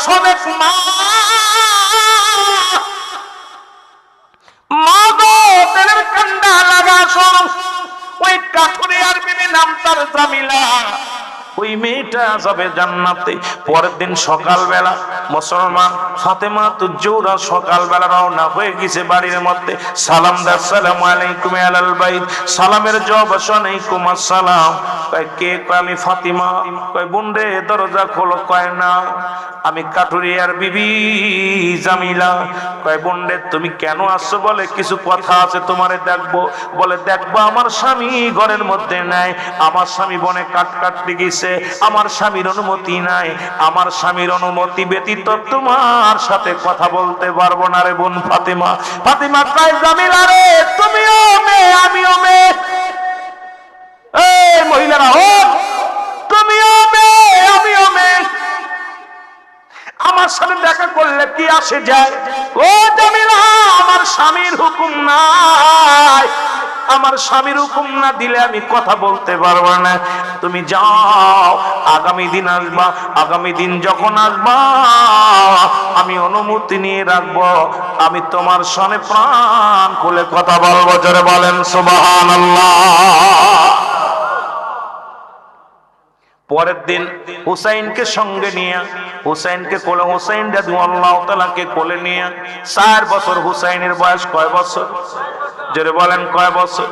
শোনেক মা, মা গো তেলের কান্ডা লাগা শোনো। ওই কাঠুরিয়ার বিবি নাম তার জামিলা, ওই মেয়েটা যাবে জান্নাতে। পরের দিন সকালবেলা মুসলমান ফাতেমা তুজ্জোরা সকালবেলা রওনা হয়ে গেছে বাড়ির মধ্যে। সালাম দা, আসসালামু আলাইকুম আলাল বাইত। সালামের জবাব আলাইকুম আসসালাম। কয় কে? কয় আমি ফাতিমা। কয় বোন রে দরজা খোলো। কয় না আমি কাঠুরিয়ার বিবি জামিলা। কয় বোন রে তুমি কেন আসছো? বলে কিছু কথা আছে তোমারে দেখবো। বলে দেখবো আমার স্বামী ঘরের মধ্যে নাই, আমার স্বামী বনে কাট কাটতে গেছে, আমার স্বামীর অনুমতি নাই, আমার স্বামীর অনুমতি ব্যতীত তোমার সাথে কথা বলতে পারবো না রে বোন ফাতিমা। ফাতিমা কয় জামিলা রে তুমিও মেয়ে আমিও মেয়ে। এই মহিলারা ও, তুমিও মেয়ে আমিও মেয়ে, আমার সাথে দেখা করলে কি আসে যায়? ও জামিলা আমার স্বামীর হুকুম নাই, আমার স্বামীর হুকুম না দিলে আমি কথা বলতে পারবো না। তুমি যাও, আগামী দিন আসবা, আগামী দিন যখন আসবা আমি অনুমতি নিয়ে রাখবো, আমি তোমার সনে প্রাণ খুলে কথা বলবো। জোরে বলেন সুবহানাল্লাহ। পরের দিন হুসাইনকে সঙ্গে নিয়ে, হুসাইনকে কোলে, হুসাইন রাদিয়াল্লাহু তাআলাকে কোলে নিয়ে 4 বছর। হুসাইনের বয়স কয় বছর? জোরে বলেন কয় বছর?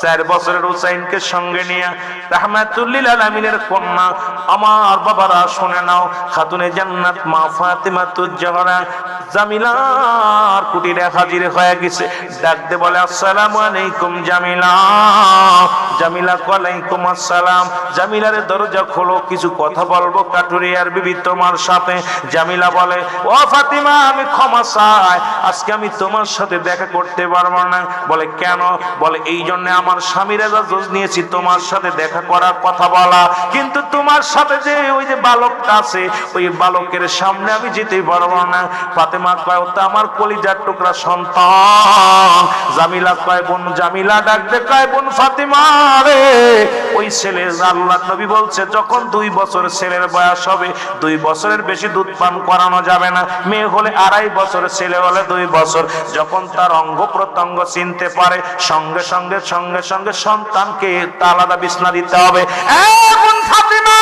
4 বছরের হুসাইনকে সঙ্গে নিয়ে রাহমাতুল লিল আলামিনের কন্যা, আমার বাবারা শুনে নাও, খাতুনে জান্নাত মা ফাতিমা তুজ-জাহরা জামিলার কুটিরে হাজির হয়ে গেছে। ডাকতে বলে আসসালামু আলাইকুম জামিলা। জামিলা ওয়ালাইকুম আসসালাম। জামিলারে দরজা খোলো, কিছু কথা বলবো কাঠুরিয়ার বিবি তোমার সাথে। জামিলা বলে ও ফাতিমা আমি ক্ষমা চাই, আজকে আমি তোমার সাথে দেখা করতে পারবো না। বলে কেন? বলে এই জন্য আমার স্বামীর এজাজত নিয়েছি তোমার সাথে দেখা করার, কথা বলা, কিন্তু তোমার সাথে যে ওই যে বালকটা আছে ওই বালকের সামনে আমি যেতে পারবো না। ফাতেমা কয় ওটা আমার কলিজার টুকরা সন্তান। জামিলা কয় বোন, জামিলা ডাকতে কয় বোন ফাতিমা রে, ওই ছেলে আল্লাহর নবী বলছে যখন 2 বছর ছেলের বয়স হবে, 2 বছরের বেশি দুধ পান করানো যাবে না। মেয়ে হলে 2.5 বছর, ছেলে হলে 2 বছর। যখন তার অঙ্গ প্রত্যঙ্গ চিনতে পারে সঙ্গে সঙ্গে সঙ্গে সঙ্গে সন্তানকে আলাদা বিছনা দিতে হবে। বোন ফাতিমা,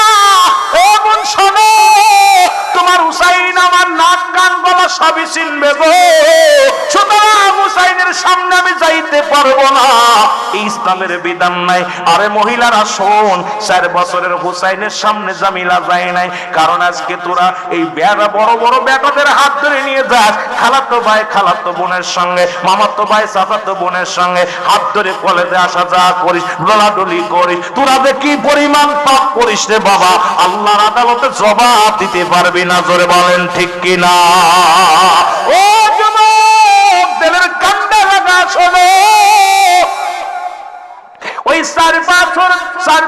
ও বোন শোনো, তোমার হুসাইন আমার নাক কান গলা সবই চিনবে গো, সুতরাং হুসাইনের সামনে আমি যাইতে পারবো না, ইসলামের বিধান নাই। আরে মহিলারা শোন, 4 বছরের হুসাইনের সামনে জামিলা যায় নাই, কারণ আজকে তোরা এই বেড়া বড় বড় বেটাদের হাত ধরে নিয়ে যাস, খালাতো ভাই খালাতো বোনের সঙ্গে, মামাতো ভাই চাচাতো বোনের সঙ্গে হাত ধরে কলেজে আসা যাওয়া করিস, দোলাদলি করিস, তোরা যে কি পরিমাণ পাপ করিস রে বাবা, আল্লাহর আদালতে জবাব দিতে পারবি না। জোরে বলেন ঠিক কিনা? ও যুবক দিলের কান্ডা লাগা শোনো, ওই 4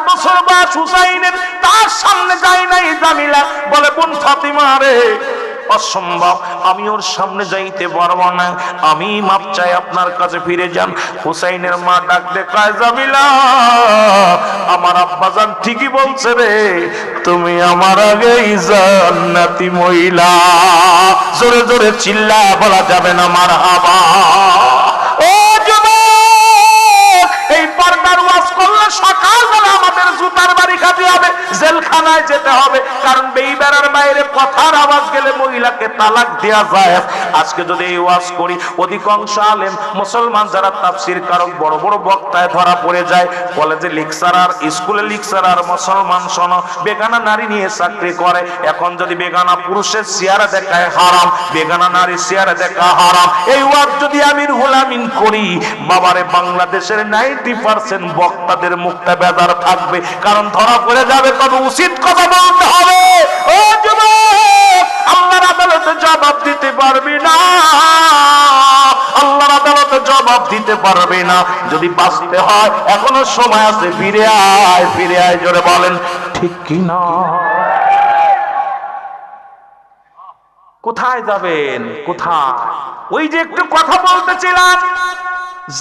বছর বয়স হুসাইনের, তার সামনে যায় নাই জামিলা। বলে বোন ফাতিমা রে অসম্ভব, আমি ওর সামনে যাইতে পারবো না, আমি মাপ চাই আপনার কাছে ফিরে যান। হুসাইনের মা ডাক দেখায় জামিলা আমার আব্বাজান ঠিকই বলছে রে, তুমি আমার আগেই জান্নাতি মহিলা। জোরে জোরে চিল্লা বলা যাবে না মারহাবা। ও যুবক, এই পর্দার ওয়াজ করলে সকালবেলা আমাদের জুতার বাড়ি খাতে হবে, জেলখানায় যেতে হবে, কারণ বেইবেরার বাইরে কথার আওয়াজ গেলে মহিলাকে তালাক দেয়া যায়। আজকে যদি এই ওয়াজ করি, অধিকাংশ আলেম মুসলমান যারা তাফসীর কারক বড় বড় বক্তায় ধরা পড়ে যায়, কলেজে লেকচারার, স্কুলে লেকচারার মুসলমান শোনো বেগানা নারী নিয়ে চাকরি করে। এখন যদি বেগানা পুরুষের চেহারা দেখায় হারাম, বেগানা নারীর চেহারা দেখা হারাম, এই ওয়াজ যদি আমি রুহুল আমিন করি, বাবারে বাংলাদেশের 90% বক্তাদের মুখটা বেজার থাকবে, কারণ ধরা পড়ে যাবে। তবে উচিত কথা বলতে হবে। ও যুবক, আল্লাহর আদালতে জবাব দিতে পারবি না, আল্লাহর আদালতে জবাব দিতে পারবি না। যদি বাঁচতে হয় এখনো সময় আছে, ফিরে আয়, ফিরে আয়। জোরে বলেন ঠিক কি না? কোথায় যাবেন? কোথায়? ওই যে একটু কথা বলতেছিলাম,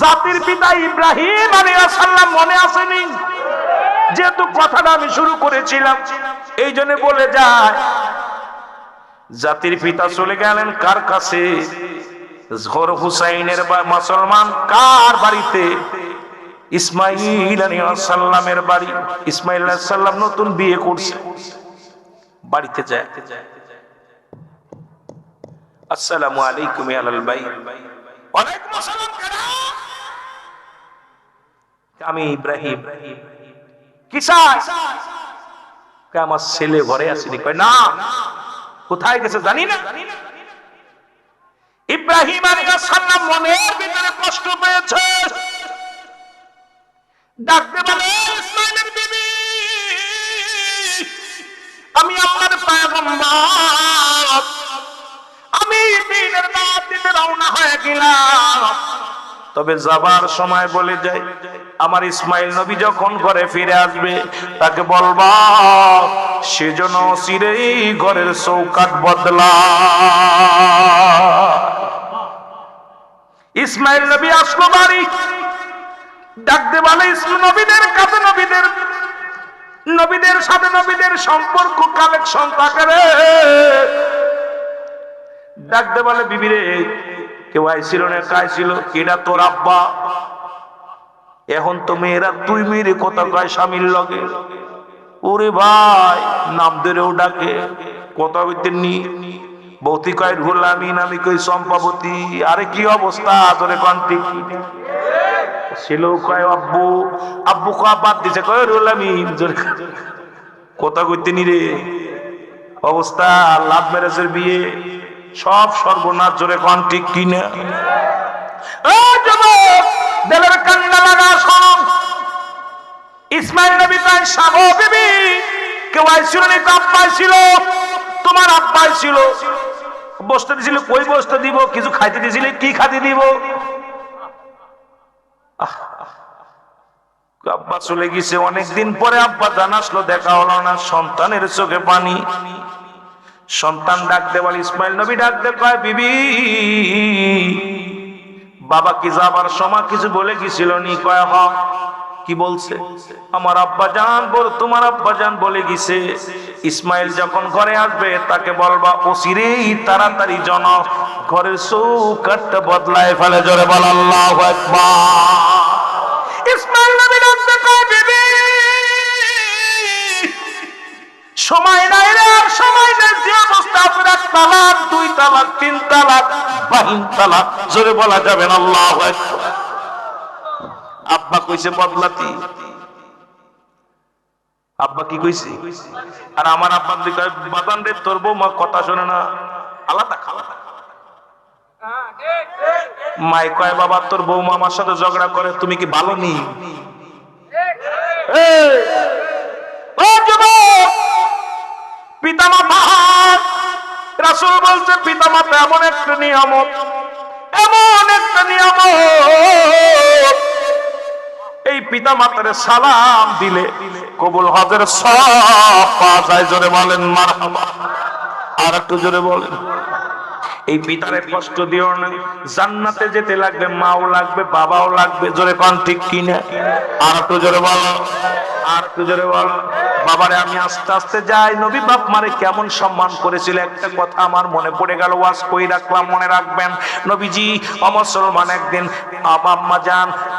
জাতির পিতা ইব্রাহিম আলাইহিস সালাম মনে আসেনি? যেহেতু কথাটা আমি শুরু করেছিলাম এই জন্য বলে যায়, জাতির পিতা চলে গেলেন কার কাছে? জোহর হুসাইনের মুসলমান কার বাড়িতে? ইসমাইল আলাইহিস সালামের বাড়ি। ইসমাইল আলাইহিস সালাম নতুন বিয়ে করছে, বাড়িতে যায়, আসসালামু আলাইকুম আলাল ভাই। ওয়ালাইকুম আসসালাম। আমি ইব্রাহিম। কি চাই? আমার ছেলে ঘরে আসেনি। কয় না, কোথায় গেছে জানি না। ইব্রাহিম আলাইহিস সালাম মনের ভিতরে কষ্ট পেয়েছে, ডাকতে বলে, ইসমাইলের বিবি, আমি আপনার পয়গম্বর, আমি দ্বীনের দাওয়াত দিতে রওনা হয়ে গেলাম, তবে যাবার সময় বলে যাই আমার ইসমাইল নবী যখন ঘরে ফিরে আসবে তাকে বলবা সেজন্য চিরেই ঘরের চৌকাঠ বদলা। ইসমাইল নবী আসলো বাড়ি, ডাকতে বলে, নবীদের কাছে নবীদের সাথে নবীদের সম্পর্ক কালেকশন থাকে রে। ডাকতে বলে, বিবি রে, কেউ আইছিল না, কাইছিল, এটা তোর আব্বা। এখন তো মেয়েরা তুই মেয়েরে কথা কয় স্বামীর লগে। ওরে ভাই, নাম ধরেও ডাকে, কথা বলতে নি। বৌতি কয় রুহুল আমিন, আমি কই চম্পাবতী। আরে কি অবস্থা তোরে কন্টিক ছিল? কয় আব্বু। আব্বু কয় বাদ দিছে, কয় রুহুল আমিন, কথা কইতে নি রে। অবস্থা লাভ ম্যারেজের বিয়ে, সব সর্বনাশ। জোরে কোন ঠিক কিনা? দেলের কান্না লাগা সব। ইসমাইল নবী তাই সাবো বিবি, কেউ আইছিল না, তো আব্বাই ছিল, তোমার আব্বাই ছিল। বসতে দিছিল, কই বসতে দিব? কিছু খাইতে দিছিলে, কি খাইতে দিব? আব্বা চলে গেছে অনেকদিন পরে, আব্বা জান আসলো, দেখা হলো না। সন্তানের চোখে পানি। সন্তান ডাকতে বলে, ইসমাইল নবী ডাকতে কয়, বিবি, বাবা কি যাবার সময় কিছু বলে গেছিল নি? কয় হ। কি বলছে? আমার আব্বা জান তোমার আব্বা জান বলে গেছে ইসমাইল যখন ঘরে আসবে তাকে বলবা অচিরেই তাড়াতাড়ি জন ঘরের চৌকাঠটা বদলায় ফেলে। জোরে বল আল্লাহু আকবার। ইসমাইল নবী ডাকতে কয়, বিবি, সময় নাই রে, সময় নাই। যে অবস্থা আপনার তালাক, 2 তালাক, 3 তালাক, 5 তালাক, জোরে বলা যাবে না আল্লাহু আকবার। আব্বা কইছে বদলাতি। আব্বা কি কইছে? আর আমার আব্বা কয়, বাবান রে, তোর বৌমা কথা শোনে না, আলাদা খাওয়া। মাই কয়, বাবা তোর বৌমা আমার সাথে ঝগড়া করে, তুমি কি ভালো নি? পিতামাতা, রাসূল বলছে পিতামাতা এমন একটা নিয়ামত, এমন একটা নিয়ামত, এই পিতামাতারে সালাম দিলে কবুল হজের সওয়াব পাওয়া যায়। জোরে বলেন মারহাবা। আর একটু জোরে বলেন। এই পিতারে কষ্ট দিও না, জান্নাতে যেতে লাগবে মাও লাগবে, বাবাও লাগবে। জোরে কোন ঠিক কিনা? আর একটু জোরে বলো, আর একটু জোরে বলো। বাবারে আমি আস্তে আস্তে যাই, নবী বাপ মারে কেমন সম্মান করেছিল একটা কথা আমার মনে পড়ে গেল, ওয়াজ কই রাখলাম, মনে রাখবেন। নবীজি অমুসলমান একদিন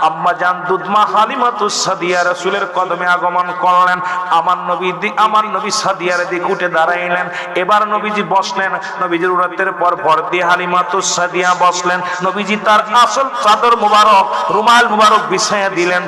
আম্মা জান দুধমা হালিমাতুস সাদিয়া রাসূলের কদমে আগমন করলেন। আমার নবী সাদিয়ার দিকে উঠে দাঁড়াইলেন। এবার নবীজি বসলেন, নবীজির উরাতের পর ভর দিয়ে হালিমাতুস সাদিয়া বসলেন। নবীজি তার আসল চাদর মুবারক, রুমাল মুবারক বিছায়া দিলেন।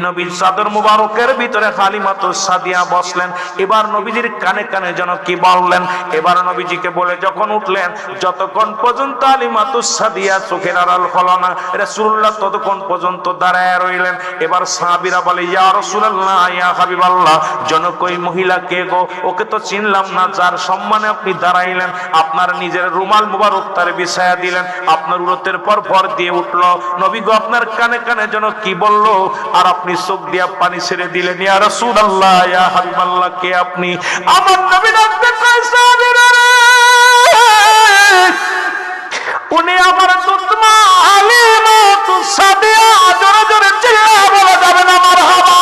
নবীর চাদর মুবারকের ভিতরে হালিমাতুস সাদিয়া বসলেন। এবার নবীজির কানে কানে যেন কি বললেন। এবার নবীজিকে বলে যখন উঠলেন, যতক্ষণ পর্যন্ত হালিমাতুস সাদিয়া চোখের আড়াল হলো না, রাসূলুল্লাহ ততক্ষণ পর্যন্ত দাঁড়ায় রইলেন। এবার সাহাবীরা বলে, ইয়া রাসূলুল্লাহ, ইয়া হাবিবাল্লাহ, জনক ওই মহিলা কে গো? ওকে তো চিনলাম না, যার সম্মানে আপনি দাঁড়াইলেন, আপনার নিজের রুমাল মুবারক তার বিছায়া দিলেন, আপনার উরতের পর ভর দিয়ে উঠলো। নবী গো আপনার কানে কানে যেন কি বললো, আর আপনি চোখ দিয়া পানি ছেড়ে দিলেন। ইয়া রাসূলুল্লাহ, ইয়া হাবিবাল্লাহ, কে আপনি? আমার নবী ডাকতে কয়, সাহাবীরা উনি আমার দুধমা হালিমাতুস সাদিয়া। জোরে জোরে চিল্লা বলা যাবে না মারহাবা।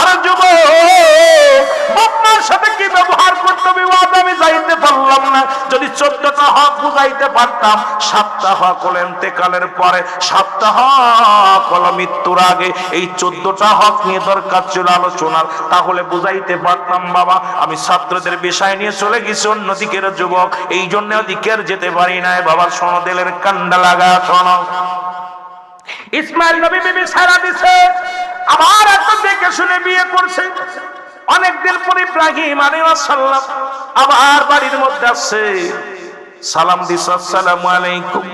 আরে যুবক, আপনার সাথে কি ব্যবহার করতে হবে আমি যাইতে পারলাম না। যদি 14টা হক বুঝাইতে পারতাম, 7টা হক হলো ইন্তেকালের পরে, 7টা হক হলো মৃত্যুর আগে। এই 14টা হক নিয়ে দরকার ছিল আলোচনার, তাহলে বুঝাইতে পারতাম। বাবা আমি ছাত্রদের বিষয় নিয়ে চলে গেছি অন্যদিকের যুবক, এই জন্য ওদিকে যেতে পারি নাই। বাবা শোনো, দিলের কান্ডা লাগা শোনো। ইসমাইল নবী বিবি সারা দিছে, আবার একটা দেখে শুনে বিয়ে করছে। অনেকদিন পর ইব্রাহিম আলাইহিস সালাম আবার বাড়ির মধ্যে আসছে, সালাম দিছে, আসসালামু আলাইকুম।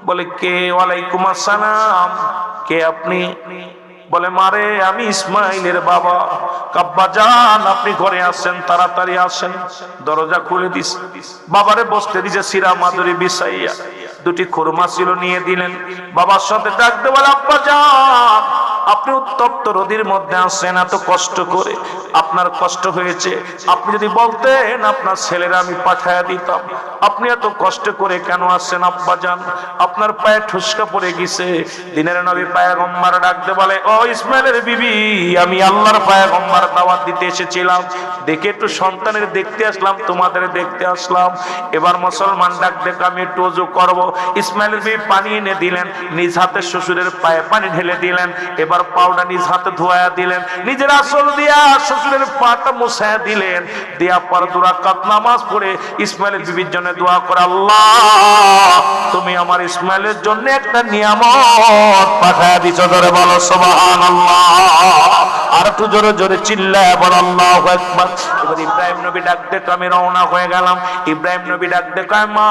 বলে কে? ওয়ালাইকুম আসসালাম। কে আপনি? বলে মারে আমি ইসমাইলের বাবা। আব্বা জান আপনি ঘরে আসেন, তাড়াতাড়ি আসেন। দরজা খুলে দিস, বাবারে বসতে দিছে, সিরা মাদুরি বিছাইয়া, 2টি খুরমা ছিল নিয়ে দিলেন। বাবার সাথে ডাকতে বলে আব্বা জান আপনি উত্তপ্ত রোদের মধ্যে আসেন এত কষ্ট করে, আপনার কষ্ট হয়েছে, আপনি যদি বলতেন আপনার ছেলেরা আমি পাঠায়া দিতাম। আপনি এত কষ্ট করে কেন আসছেন আব্বা জান? আপনার পায়ে ঠুসকা পড়ে গেছে। দিনের নবী পয়গম্বর ডাকতে বলে ও ইসমাইলের বিবি, আমি আল্লাহর পয়গম্বর দাওয়াত দিতে এসেছিলাম, দেখে একটু সন্তানের দেখতে আসলাম, তোমাদের দেখতে আসলাম। এবার মুসলমান ডাক দেখে আমি একটু ওযু করব। ইসমাইলের বিবি পানি এনে দিলেন, নিজ হাতে শ্বশুরের পায়ে পানি ঢেলে দিলেন। এবার পাউডার নিজ হাতে ধোয়া দিলেন, নিজের আসল দিয়া শ্বশুরের পাটা মুছায়া দিলেন। দিয়া পর 2 রাকাত নামাজ পড়ে ইসমাইলের বিবির জন্য দোয়া করে, আল্লাহ তুমি আমার ইসমাইলের জন্য একটা নিয়ামত পাঠায়া দিছো। জোরে বলো সুবহানাল্লাহ। আর একটু জোরে জোরে চিল্লায় বল আল্লাহু আকবার। এবার ইব্রাহিম নবী ডাক দেখে আমি রওনা হয়ে গেলাম। ইব্রাহিম নবী ডাক দেখে মা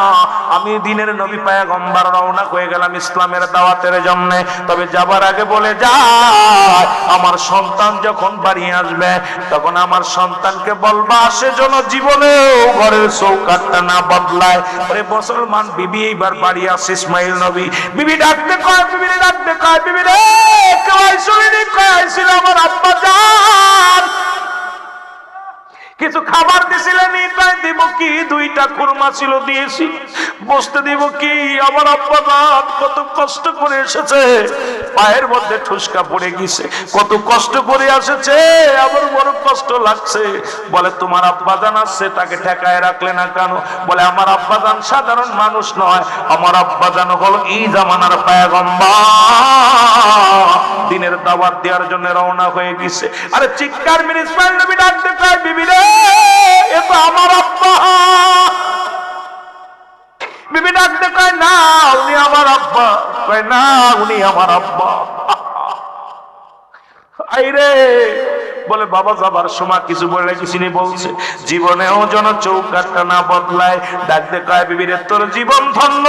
আমি দিনের নবী পয়গম্বর রওনা হয়ে গেলাম ইসলামের দাওয়াতের জন্য। তবে যাবার আগে বলে যায় আমার সন্তান যখন বাড়ি আসবে তখন আমার সন্তানকে বলবা সে যেন জীবনেও ঘরের চৌকাঠটা না বদলায়। ওরে মুসলমান বিবি এইবার বাড়ি আসে ইসমাইল নবী। বিবি ডাকতে কয়, বিবি ডাকতে কয়, বিবি রে কেউ আইসুনি? কয় আইছিল আমার আব্বা জান, কিছু খাবার দিছিলেন? দিব কি? 2টা খুরমা ছিল দিয়েছি। বসতে দিব কি? আমার আব্বা জান কত কষ্ট করে এসেছে, পায়ের মধ্যে ঠুসকা পড়ে গেছে, কত কষ্ট করে এসেছে, আমার বড় কষ্ট লাগছে। বলে তোমার আব্বা জান আসছে, তাকে ঠেকায় রাখলে না কেন? বলে আমার আব্বা জান সাধারণ মানুষ নয়, আমার আব্বা জান হলো এই জামানার পয়গম্বর, দিনের দাওয়াত দেওয়ার জন্য রওনা হয়ে গেছে। আরে চিৎকার মেরে ইসমাইল নবী ডাকতে কয় বিবি রে এ তো আমার আব্বা। বিবি ডাকতে কয় না উনি আমার আব্বা। কয় না উনি আমার আব্বা। আইরে বলে বাবা যাবার সময় কিছু বলে কিছুনি বলছে, জীবনেও যেন চৌকাঠটা না বদলায়। ডাকতে কয় বিবি রে তোর জীবন ধন্য,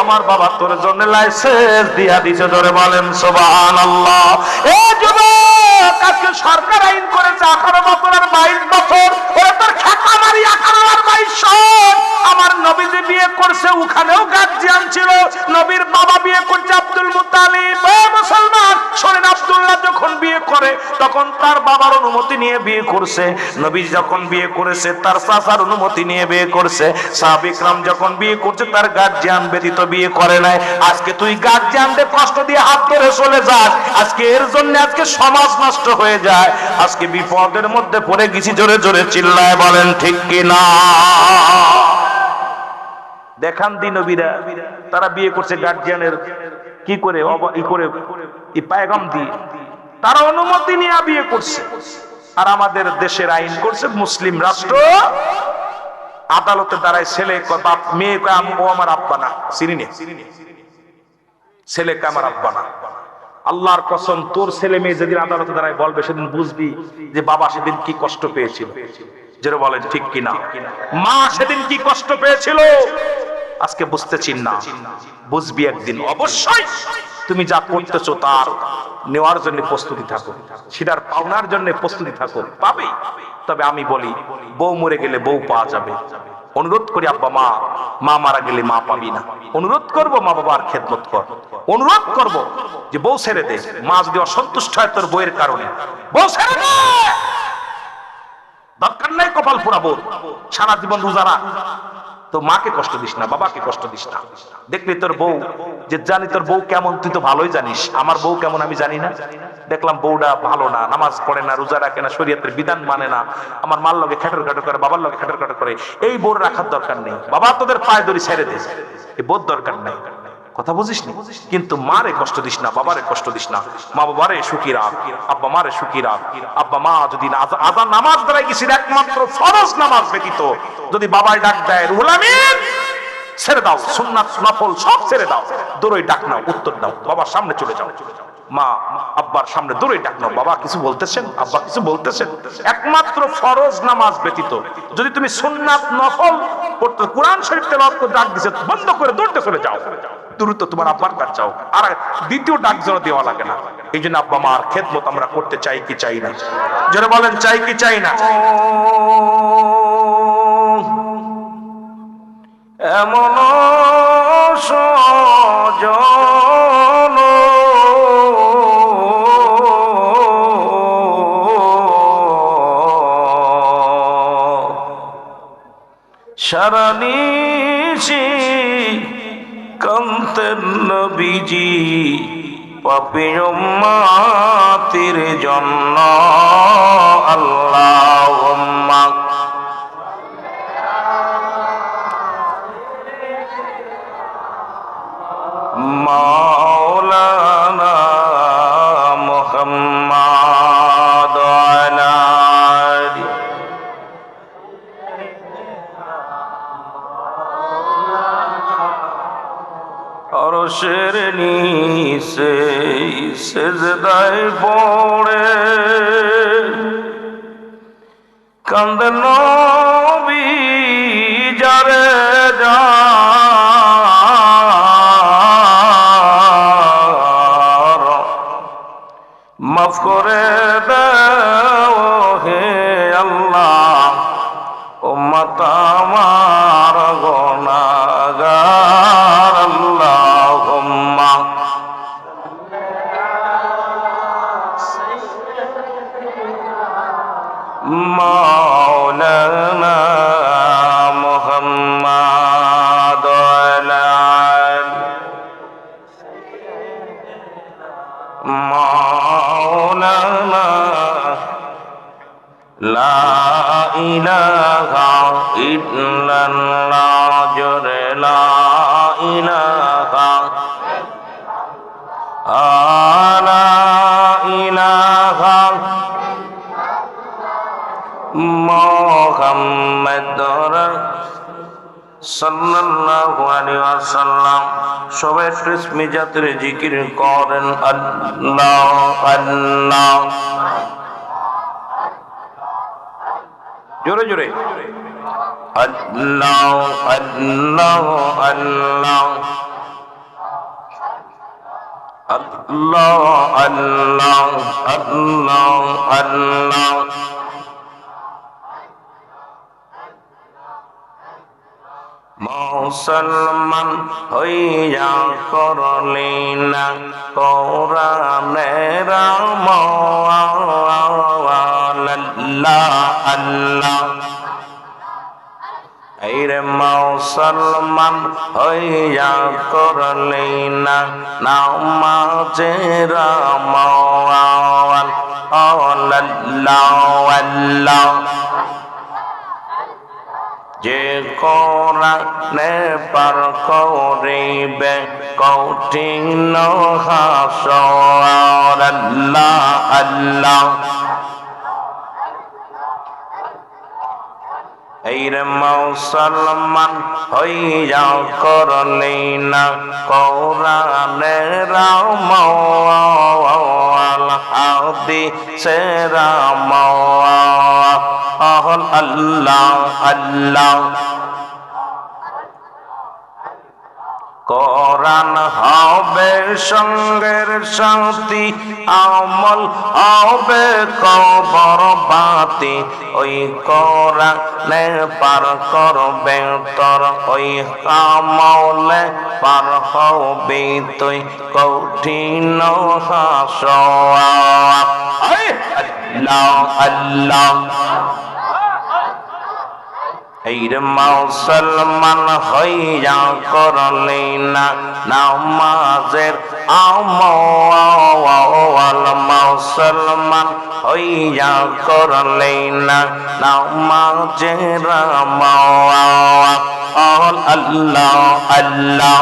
আমার বাবা তোর জন্য লাইসেন্স দিয়া দিছে। ধরে বলেন সুবহানাল্লাহ। এ যুবক আজকে সরকার আইন করেছে 18 বছর আর 22 বছর, ওরা তোর খেতা মারি 18 আর 22। আমার নবী যে বিয়ে করছে ওখানেও গার্জিয়ান ছিল, নবীর বাবা বিয়ে করছে আব্দুল মুত্তালিব। ও মুসলমান শোনেন, আব্দুল্লাহ যখন বিয়ে করে তখন তার বাবার অনুমতি নিয়ে বিয়ে করছে, নবী যখন বিয়ে করেছে তার চাচার অনুমতি নিয়ে বিয়ে করছে, সাহাবা ইকরাম যখন বিয়ে করছে তার গার্জিয়ান ব্যতীত বিয়ে করে নাই। আজকে তুই গার্জিয়ানদের কষ্ট দিয়ে হাত ধরে চলে যাস, আজকে এর জন্য আজকে সমাজ নষ্ট হয়ে যায়, আজকে বিপদের মধ্যে পড়ে গেছি। জোরে জোরে চিল্লায় বলেন ঠিক কিনা? দেখান দি নবীরা তারা বিয়ে করছে গার্জিয়ানের কি করে পায়গাম দিয়ে, তারা অনুমতি নিয়ে বিয়ে করছে। আর আমাদের দেশের আইন করছে মুসলিম রাষ্ট্র, আদালতে দাঁড়ায় ছেলে বাপ মেয়ে ও আমার আব্বা না, চিনি ছেলেকে আমার আব্বা না। আল্লাহর কসম তোর ছেলে মেয়ে যেদিন আদালতে দাঁড়ায় বলবে সেদিন বুঝবি যে বাবা সেদিন কি কষ্ট পেয়েছিল। যেটা বলেন ঠিক কিনা? মা সেদিন কি কষ্ট পেয়েছিল আজকে বুঝতেছি না, বুঝবি একদিন। অবশ্যই তুমি যা করতেছো তার নেওয়ার জন্য প্রস্তুতি থাকো, সেটার পাওনার জন্য প্রস্তুতি থাকো, পাবে। তবে আমি বলি বউ মরে গেলে বউ পাওয়া যাবে। অনুরোধ করি আব্বা মা মারা গেলে মা পাবি না। অনুরোধ করব মা বাবার খেদমত কর, অনুরোধ করব যে বউ ছেড়ে দে। মা যদি অসন্তুষ্ট হয় তোর বউয়ের কারণে, বউ ছেড়ে দে, দরকার নাই কপাল পোড়াবো, সারা জীবন রোজা রাখ। তো মাকে কষ্ট দিস না, বাবাকে কষ্ট দিস না। দেখলি তোর বউ, যে জানি তোর বউ কেমন তুই তো ভালোই জানিস, আমার বউ কেমন আমি জানি না। দেখলাম বউটা ভালো না, নামাজ পড়ে না, রোজা রাখে না, শরীয়তের বিধান মানে না, আমার মার লগে খাটর খাটর করে, বাবার লগে খাটর খাটর করে, এই বউর রাখার দরকার নেই। বাবা তোদের পায়ে ধরি ছেড়ে দে, এই বউর দরকার নাই। কথা বুঝিস নি? কিন্তু মারে কষ্ট দিস না, বাবারে কষ্ট দিস না। মা বাবারে সুখী রাখ, আব্বা মারে সুখী রাখ। আব্বা মা যদি আজান নামাজ দাঁড়ায় গেছিস একমাত্র ফরজ নামাজ ব্যতীত, যদি বাবায় ডাক দেয় রুহুল আমিন, ছেড়ে দাও, সুন্নাত নফল সব ছেড়ে দাও, দৌড়ই ডাক নাও, উত্তর দাও, বাবার সামনে চলে যাও। মা আব্বার সামনে দৌড়ই ডাক নাও, বাবা কিছু বলতেছেন, আব্বা কিছু বলতেছেন। একমাত্র ফরজ নামাজ ব্যতীত যদি তুমি সুন্নাত নফল পড়তে, কোরআন শরীফ তেলাওয়াত করে ডাক দিছে, বন্ধ করে দৌড়তে চলে যাও, দ্রুত তোমার আব্বার কাছে যাও, আর দ্বিতীয় ডাক যেন দেওয়া লাগে না। এই জন্য আব্বা মার খেদমত আমরা করতে চাই কি চাই না? যারা বলেন চাই কি চাই না? এমন সজন সারানিশি কান্তেন নবীজি পাপী উম্মতের জন্য। আল্লাহুম্মা মাওলানা মুহাম্মাদ আলা আরশের নিচে সিজদায় পড়ে কান্দেন নবী যারে যার মাফ করে দাও হে আল্লাহ, উম্মত আমার গুনাহগার। আল্লাহুম্মা মাওলানা মুহাম্মাদ আলা মাওলানা লা ইলাহা ইল্লাল্লাহ জোরে লা ইলাহা লা ইলাহা মুহাম্মাদুর সাল্লাল্লাহু আলাইহি ওয়াসাল্লাম। সবাই ইসমি জাতের জিকির করেন আল্লাহ আল্লাহ, জোরে জোরে আল্লাহ আল্লাহ আল্লাহ আল্লাহ আল্লাহ আল্লাহ আল্লাহ। মুসলমান হইয়া করলি না কোরআনের আমল। আল্লাহ আল্লাহ এইরে মুসলমান হইয়া করলি না নামাজের আমল। আল্লাহ আল্লাহ যে কোরআনে পার করিবে কঠিন হাসর। আল্লাহ আল্লাহ এইরে মুসলমান হইয়া করলি না কোরআনের আমল হাদিসের আমল। আল্লাহ আল্লাহ কোরআন হবে সঙ্গের সাথী, আমল হবে কবর বাতি। ওই কোরআনে পার করবে তোর, ওই আমলে পার হবি তুই কঠিন হাসর। আল্লাহ আল্লাহ এই রে মুসলমান হইয়া করলে না নামাজের আমল, মুসলমান হইয়া করলে না নামাজের আমল। আল্লাহ আল্লাহ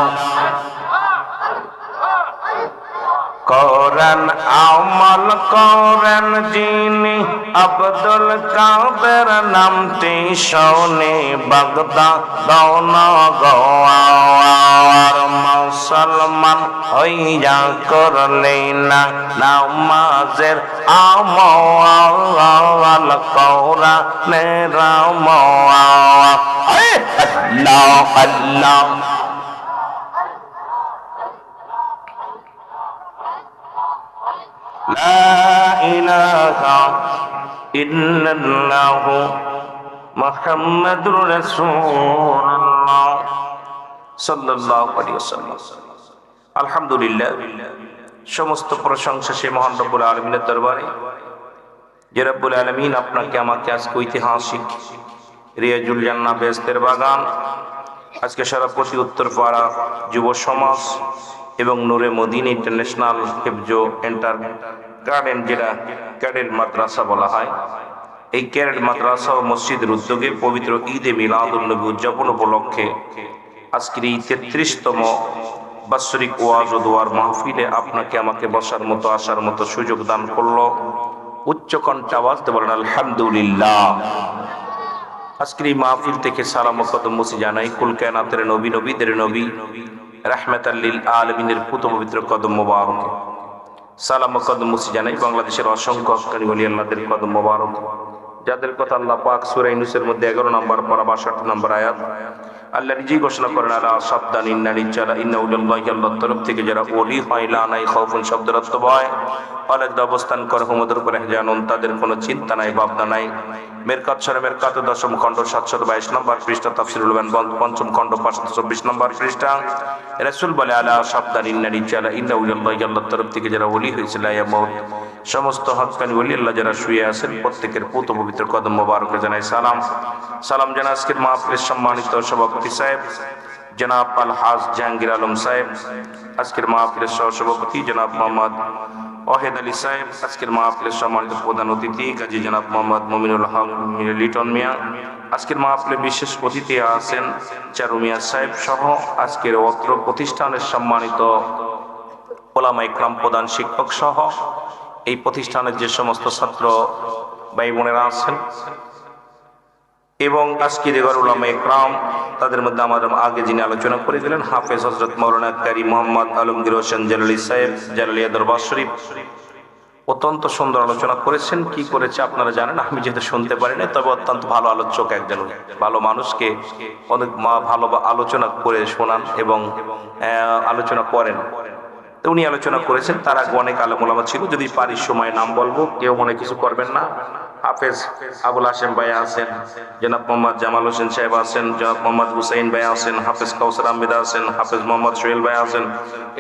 কোরআন আমল করেন যিনি আব্দুল কাদের নামটি শোনে বাগদাদ নগর। মুসলমান হইয়া করলে না নামাজের আমল, কোরআনের আমল। আল্লাহ আল্লাহ লা ইলাহা ইল্লাল্লাহ মুহাম্মাদুর রাসূলুল্লাহ সাল্লাল্লাহু আলাইহি ওয়াসাল্লাম। আলহামদুলিল্লাহ, সমস্ত প্রশংসা সেই মহান রব্বুল আলামিনের দরবারে, যে রব্বুল আলামিন আপনাকে আমাকে আজকে ঐতিহাসিক রিয়াজুল জান্নাহ বেহেশতের বাগান, আজকে সারা প্রতি উত্তরপাড়া যুব সমাজ এবং নূরে মদিনা ইন্টারন্যাশনাল হেফজ এন্টার গার্ডেন, যেটা ক্যাডেট মাদ্রাসা বলা হয়, এই ক্যাডেট মাদ্রাসা ও মসজিদের উদ্যোগে পবিত্র ঈদে মিলাদুন নবী উদযাপন উপলক্ষে আজকের এই 33তম বাৎসরিক ওয়াজ ও দোয়ার মাহফিলে আপনাকে আমাকে বসার মতো আসার মতো সুযোগ দান করলো। উচ্চ কণ্ঠে আওয়াজ দিয়ে বলেন আলহামদুলিল্লাহ। আজকের এই মাহফিল থেকে সালাম ও কদম মুসি জানাই কুল কায়নাতের নবী, নবীদের নবী, রাহমাতাল লিল আলামিনের পুত পবিত্র কদম মোবারক। সালাম ও কদম মুসি জানাই বাংলাদেশের অসংখ্য হক্কানি ওলি আল্লাহদের কদম মোবারক, যাদের কথা আল্লাহ পাক সূরা ইউনূসের মধ্যে 11 নম্বর পারা 62 নম্বর আয়াত আল্লাহ নিজেই ঘোষণা করেন, আলা সাবধান ইন্না নিশ্চয় ইন্না উলিল্লাহি, আল্লাহর তরফ থেকে যারা ওলি হয়, লা নাই খাউফুন শব্দের অর্থ ভয়, আলাদা অবস্থান করে হুমুদুর করে জানুন, তাদের কোনো চিন্তা নাই ভাবনা নাই। মেরকাত সরে মেরকাত 10ম খণ্ড 722 নম্বর পৃষ্ঠা, তাফসীরুল বায়ান 5ম খণ্ড 524 নম্বর পৃষ্ঠা। রাসূল বলে, আলা সাবধান ইন্না নিশ্চয় ইন্না উলিল্লাহি, আল্লাহর তরফ থেকে যারা ওলি হয়েছে, লা ইয়ামুত, সমস্ত হক্কানি ওলি আল্লাহ যারা শুয়ে আছেন প্রত্যেকের পুত পবিত্র কদম মোবারকে জানাই সালাম। সালাম জানা আজকের মাহফিলের সম্মানিত সভাপতি সাহেব জনাব আলহাজ জাহাঙ্গীর আলম সাহেব, আজকের মাহফিলের সহসভাপতি জনাব মোহাম্মদ ওয়াহিদ আলী সাহেব, আজকের মাহফিলের সম্মানিত প্রধান অতিথি কাজী জনাব মোহাম্মদ মুমিনুল হক লিটন মিয়া, আজকের মাহফিলের বিশেষ অতিথি আছেন চারু মিয়া সাহেব সহ আজকের অত্র প্রতিষ্ঠানের সম্মানিত ওলামা ইকরাম, প্রধান শিক্ষক সহ এই প্রতিষ্ঠানের যে সমস্ত ছাত্র ভাই বোনেরা আছেন এবং আজকের উলামা ইকরাম, তাদের মধ্যে আমাদের আগে যিনি আলোচনা করে গেলেন হাফেজ হযরত মাওলানা কারি মোহাম্মদ আলমগীর হোসেন জালালী সাহেব, জালালিয়া দরবার শরীফ, অত্যন্ত সুন্দর আলোচনা করেছেন। কি করেছে আপনারা জানেন, আমি যেহেতু শুনতে পারি না, তবে অত্যন্ত ভালো আলোচক, একজন ভালো মানুষকে অনেক ভালো আলোচনা করে শোনান এবং আলোচনা করেন। তো উনি আলোচনা করেছেন, তার আগে অনেক আলেম ওলামা ছিল, যদি পারি সময় নাম বলবো, কেউ মনে কিছু করবেন না। হাফেজ আবুল হাশেম ভাই আছেন, জনাব মোহাম্মদ জামাল হোসেন সাহেব আছেন, জনাব মোহাম্মদ হুসাইন ভাই আছেন, হাফেজ কাউসার আহমেদ আছেন, হাফেজ মোহাম্মদ সোহেল ভাই আছেন।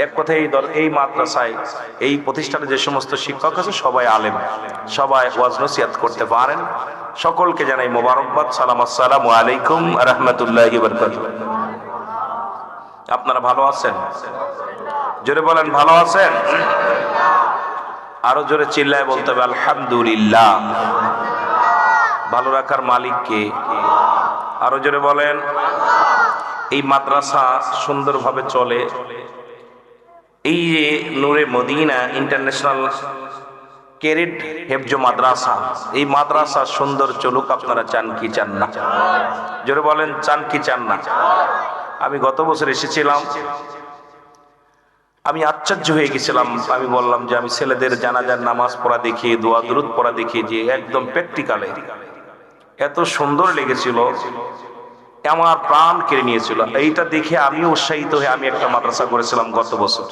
এক কথায় এই মাদ্রাসায় এই প্রতিষ্ঠানে যে সমস্ত শিক্ষক আছে সবাই আলেম, সবাই ওয়াজ নসিহত করতে পারেন। সকলকে জানাই মোবারকবাদ, সালাম, আসসালামু আলাইকুম ওয়া রাহমাতুল্লাহি ওয়া বারাকাতুহু। আপনারা ভালো আছেন? জোরে বলেন ভালো আছেন? আরো জোরে চিল্লায় বলতে হবে আলহামদুলিল্লাহ। ভালো রাখার মালিক কে? আরো জোরে বলেন। এই মাদ্রাসা সুন্দরভাবে চলে, এই যে নূরে মদিনা ইন্টারন্যাশনাল ক্যাডেট হেফজ মাদ্রাসা, এই মাদ্রাসা সুন্দর চলুক, আপনারা চান কি চান না? জোরে বলেন, চান কি চান না? আমি গত বছর এসেছিলাম, আমি আশ্চর্য হয়ে গেছিলাম। আমি বললাম যে আমি ছেলেদের জানাজার নামাজ পড়া দেখি, দোয়া দুরুদ পড়া দেখি, যে একদম প্র্যাকটিক্যালে এত সুন্দর লেগেছিল, আমার প্রাণ কেড়ে নিয়েছিল। এইটা দেখে আমি উৎসাহিত হয়ে আমি একটা মাদ্রাসা করেছিলাম গত বছর।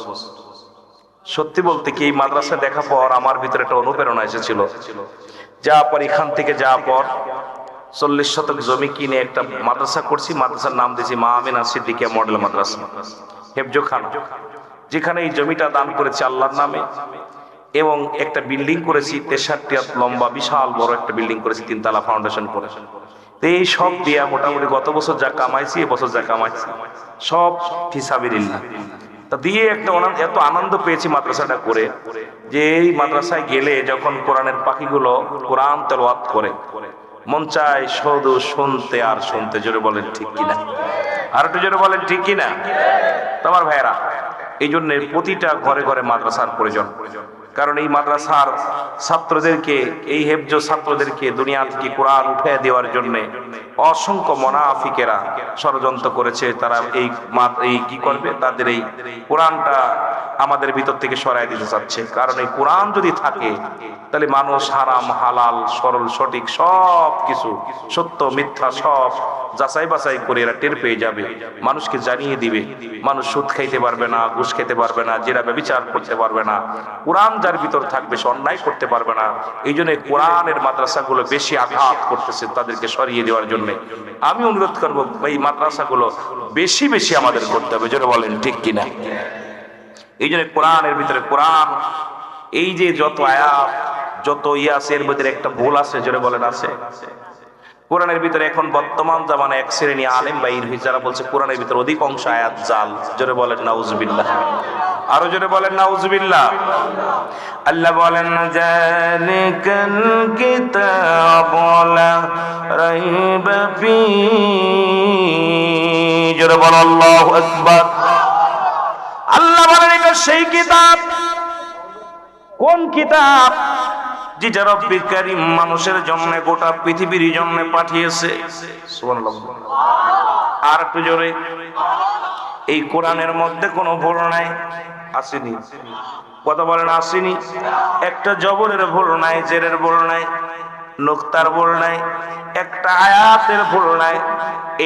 সত্যি বলতে কি, এই মাদ্রাসা দেখা পর আমার ভিতরে একটা অনুপ্রেরণা এসেছিল। যা পর এখান থেকে যা পর 40 শতক জমি কিনে একটা মাদ্রাসা করছি। মাদ্রাসার নাম দিয়েছি মা আমিনা সিদ্দিকিয়া মডেল মাদ্রাসা হেফজখানা, যেখানে এই জমিটা দান করেছি আল্লাহর নামে, এবং একটা বিল্ডিং করেছি 63 লম্বা, বিশাল বড় একটা বিল্ডিং করেছি 3 তলা ফাউন্ডেশন করে। তো এই সব দিয়া মোটামুটি গত বছর যা কামাইছি এবছর যা কামাইছি সব ফিসাবিলিল্লাহ। তা দিয়ে একটা এত আনন্দ পেয়েছি মাদ্রাসাটা করে, যে এই মাদ্রাসায় গেলে যখন কোরআনের পাখিগুলো কোরআন তেলাওয়াত করে মন চায় শুধু শুনতে আর শুনতে। জোরে বলেন ঠিক কিনা? আর একটু জোরে বলেন ঠিক কিনা? তোমার ভাইয়েরা, এই জন্য প্রতিটা ঘরে ঘরে মাদ্রাসার প্রয়োজন। কারণ এই মাদ্রাসার ছাত্রদেরকে, এই হেফজ ছাত্রদেরকে দুনিয়া থেকে কোরআন উঠে দেওয়ার জন্য অসংখ্য মুনাফিকেরা ষড়যন্ত্র করেছে। তারা এই কি করবে, তাদের এই কোরআনটা আমাদের ভিতর থেকে সরাই দিতে চাচ্ছে। কারণ এই কোরআন যদি থাকে তাহলে মানুষ হারাম হালাল সরল সঠিক সব কিছু, সত্য মিথ্যা সব যাচাই বাছাই করে এরা টের পেয়ে যাবে, মানুষকে জানিয়ে দিবে। মানুষ সুদ খাইতে পারবে না, ঘুষ খেতে পারবে না, জেরা ব্যভিচার করতে পারবে না। কোরআন যার ভিতর থাকবে সে অন্যায় করতে পারবে না। এই জন্য কোরআনের মাদ্রাসাগুলো বেশি আঘাত করতেছে, তাদেরকে সরিয়ে দেওয়ার জন্য আমি অনুরোধ করবো এই মাদ্রাসাগুলো বেশি বেশি আমাদের করতে হবে। যেটা বলেন ঠিক কিনা? এই জন্য কোরআনের ভিতরে কোরআন এই যে যত আয়াত যত আছে এর ভিতরে একটা ভুল আছে। যেটা বলেন আছে কোরআনের ভিতরে এখন বর্তমান জামানায় এক শ্রেণী আলেম বাইর হয়েছে যারা বলছে কোরআনের ভিতরে অধিকাংশ আয়াত জাল। জোরে বলেন নাউজুবিল্লাহ। আরো জোরে বলেন নাউজুবিল্লাহ। আল্লাহ বলেন যালিকাল কিতাবু লা রাইবা ফীহি। জোরে বলেন আল্লাহু আকবার। আল্লাহ বলেন এটা সেই কিতাব। কোন কিতাব? যেটা রব্বুল কারীম মানুষের জন্য গোটা পৃথিবীর জন্য পাঠিয়েছে। সুবহানাল্লাহ। আর একটু জোরে। এই কোরআনের মধ্যে কোনো ভুল নাই, আসেনি? কথা বলেন আসেনি? একটা জবরের ভুল নাই, জেরের ভুল নাই, নুকতার ভুল নাই, একটা আয়াতের ভুল নাই।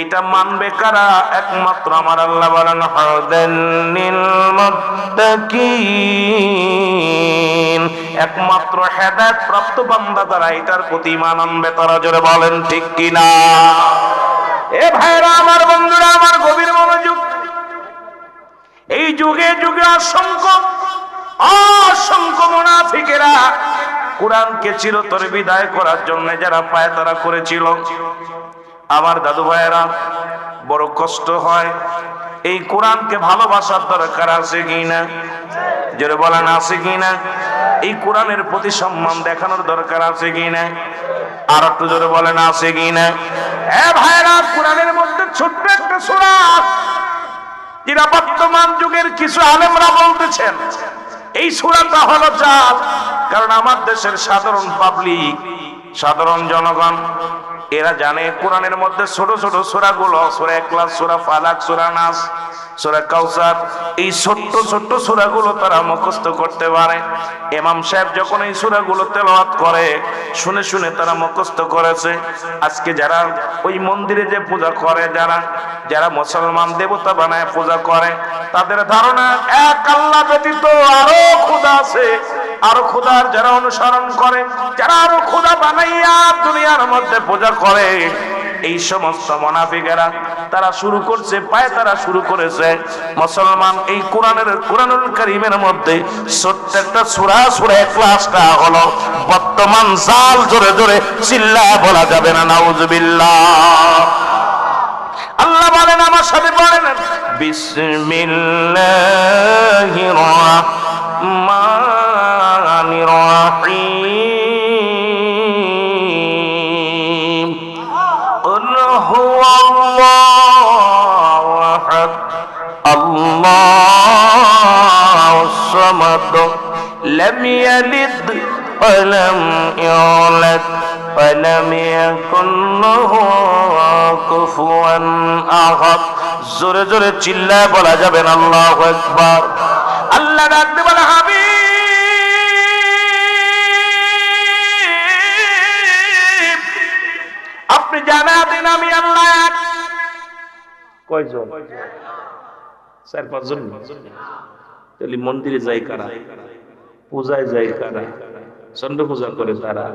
এটা মানবে কারা? একমাত্র আমার আল্লাহ বলেন হুদাল লিল মুত্তাকিন। একমাত্র হেদায়েত প্রাপ্ত বান্দা যারা এটার প্রতি ঈমান আনবে তারা। জোরে বলেন ঠিক কিনা? এ ভাইরা আমার, বন্ধুরা আমার, গভীর মনোযোগ। এই যুগে যুগে অসংখ্য মুনাফিকেরা কোরআনকে চিরতরে বিদায় করার জন্য যারা পায়তারা করেছিল। আমার দাদু ভাইয়েরা, বড় কষ্ট হয়। এই কোরআনকে ভালোবাসার দরকার আছে কিনা? যারা বলেন আছে কিনা? এই কোরআনের প্রতি সম্মান দেখানোর দরকার আছে কিনা? আর একটু জোরে বলেন আছে কিনা? হ্যাঁ ভাইরা, কোরআনের মধ্যে ছোট্ট একটা সূরা যেটা বর্তমান যুগের কিছু আলেমরা বলতেছেন এই সূরাটা হলো জাল। কারণ আমার দেশের সাধারণ পাবলিক, সাধারণ জনগণ এরা জানে কোরআনের মধ্যে ছোট ছোট সূরাগুলো, সূরা ইখলাস, সূরা ফালাক, সূরা নাস, সূরা কাউসার, এই ছোট্ট ছোট্ট সূরাগুলো তারা মুখস্থ করতে পারে। ইমাম সাহেব যখন এই সূরাগুলো তেলাওয়াত করে শুনে শুনে তারা মুখস্থ করেছে। আজকে যারা ওই মন্দিরে যে পূজা করে, যারা মুসলমান দেবতা বানায় পূজা করে, তাদের ধারণা এক আল্লাহ ব্যতীত আরো খোদা আছে। আরো খোদার যারা অনুসরণ করে, যারা আরো খোদা বানাইয়া দুনিয়ার মধ্যে পূজা করে, এই সমস্ত মুনাফিকেরা তারা শুরু করছে, তারা শুরু করেছে মুসলমান এই কোরআনুল কারীমের মধ্যে ছোট্ট একটা সূরা, সূরা ইখলাসটা হলো বর্তমান জাল। জোরে জোরে চিল্লায়া বলা যাবে না নাউজুবিল্লাহ। আল্লাহ বলেন, আমার সাথে পড়েন, বিসমিল্লাহির রাহমানির রাহিম। কুল হুয়াল্লাহু আহাদ আল্লাহুস সামাদ লাম ইয়ালিদ ওয়া লাম ইউলাদ ওয়া লাম ইয়াকুল লাহু কুফুয়ান আহাদ। জোরে জোরে চিল্লায় বলা যাবে না আল্লাহু আকবার। আল্লাহ ডাকতে বলে, হাবিব আপনি জানা দেন আমি আল্লাহ এক। কয়জন? 4-5 জন। তাহলে মন্দিরে যায় কারা? পূজায় যায় কারা? চন্দ্র পূজা করে তারা।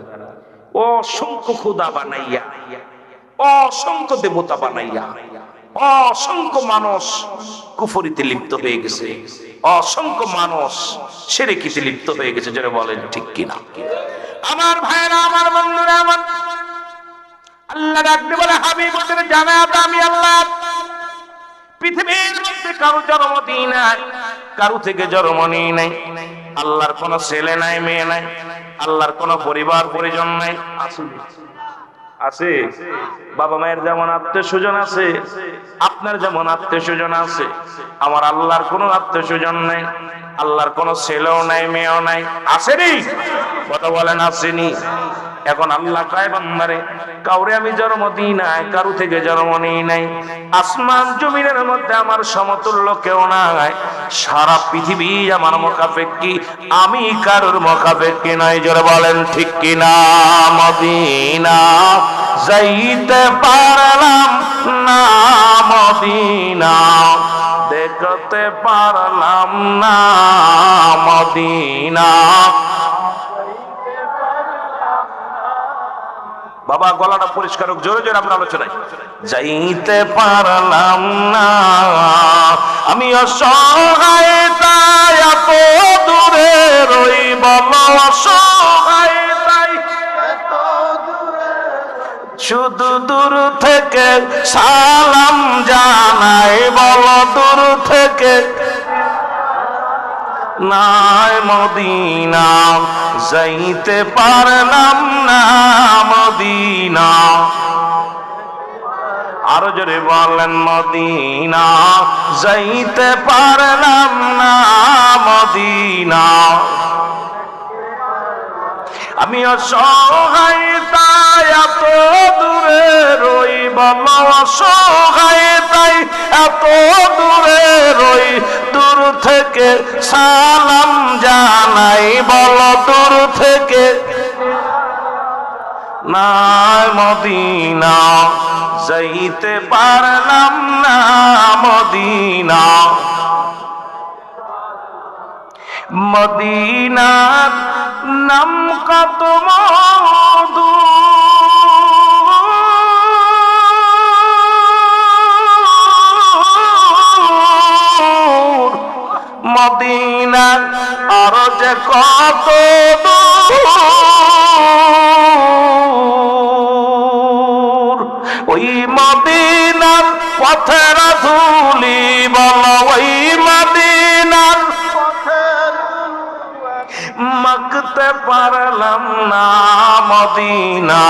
অসংখ্য খোদা বানাইয়া, অসংখ্য দেবতা বানাইয়া অসংখ্য মানুষ কুফরিতে লিপ্ত হয়ে গেছে, অসংখ্য মানুষ শিরকিতে লিপ্ত হয়ে গেছে। যারা বলেন ঠিক কিনা? আমার ভাইরা, আমার বন্ধুরা, আমার আল্লাহ ডাকতে বলে হাবিব ওদের জানাত আমি আল্লাহ পৃথিবীর মধ্যে কারো জন্ম দিই নাই, কারো থেকে জন্ম নিই নাই। আল্লাহর কোনো ছেলে নাই, মেয়ে নাই, আল্লাহর কোনো পরিবার পরিজন নাই। আছে বাবা মায়ের যেমন আত্মীয় স্বজন আছে, আপনার যেমন আত্মীয় স্বজন আছে, আমার আল্লাহর কোনো আত্মীয় স্বজন নাই, আল্লাহর কোনো ছেলেও নাই, মেয়েও নাই। আসেনি? কথা বলেন আসেনি? এখন আল্লাহ কয় বান্দারে কাউরে আমি জন্ম দিই নাই, কারো থেকে জন্ম নিই নাই। আসমান জমিনের মধ্যে আমার সমতুল্য কেউ নাই। সারা পৃথিবী আমার মুখাপেক্ষী, আমি কারোর মুখাপেক্ষী নয়। জোরে বলেন ঠিক কিনা? মদিনা যাইতে পারলাম না, মদিনা দেখতে পারলাম না, মদিনা। বাবা গলাটা পরিষ্কার হোক, জোরে জোরে আমরা আলোচনায়। যাইতে পারলাম না আমি অসহায়, তাই এত দূরে রই, বলো অসহায় তাই শুধু দূর থেকে সালাম জানাই, বলো দূর থেকে নাই মদিনা যাইতে পারলাম না, মদিনা। আরো জোরে বলেন মদিনা যাইতে পারলাম না, মদিনা। আমি অসহায় তাই এত দূরে রই, বলো অসহায় তাই এত দূরে রই, দূর থেকে সালাম জানাই, বলো দূর থেকে নাই মদিনা যাইতে পারলাম না, মদিনা। মদিনার নাম কত মধু, মদিনার আর যে কত দূর, ওই মদিনার পথের ধুলি, বলো ওই মদিনার মাখতে পারলাম না, মদিনা।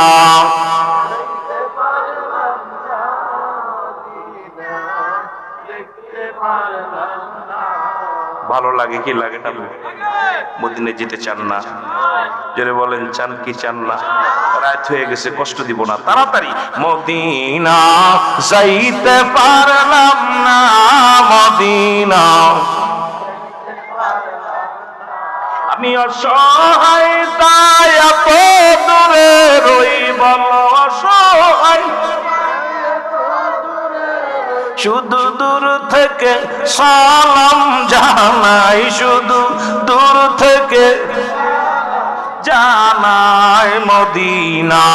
ভালো লাগে কি লাগে না? মদিনে যেতে চান না? জোরে বলেন চান কি চান না? রাত হয়ে গেছে, কষ্ট দিব না, তাড়াতাড়ি। মদিনা যাইতে পারলাম না, মদিনা। আমি অসহায় তাই এত দূরে রই, বলো অসহায় শুধু দূর থেকে সালাম জানাই, শুধু দূর থেকে জানাই, মদিনা।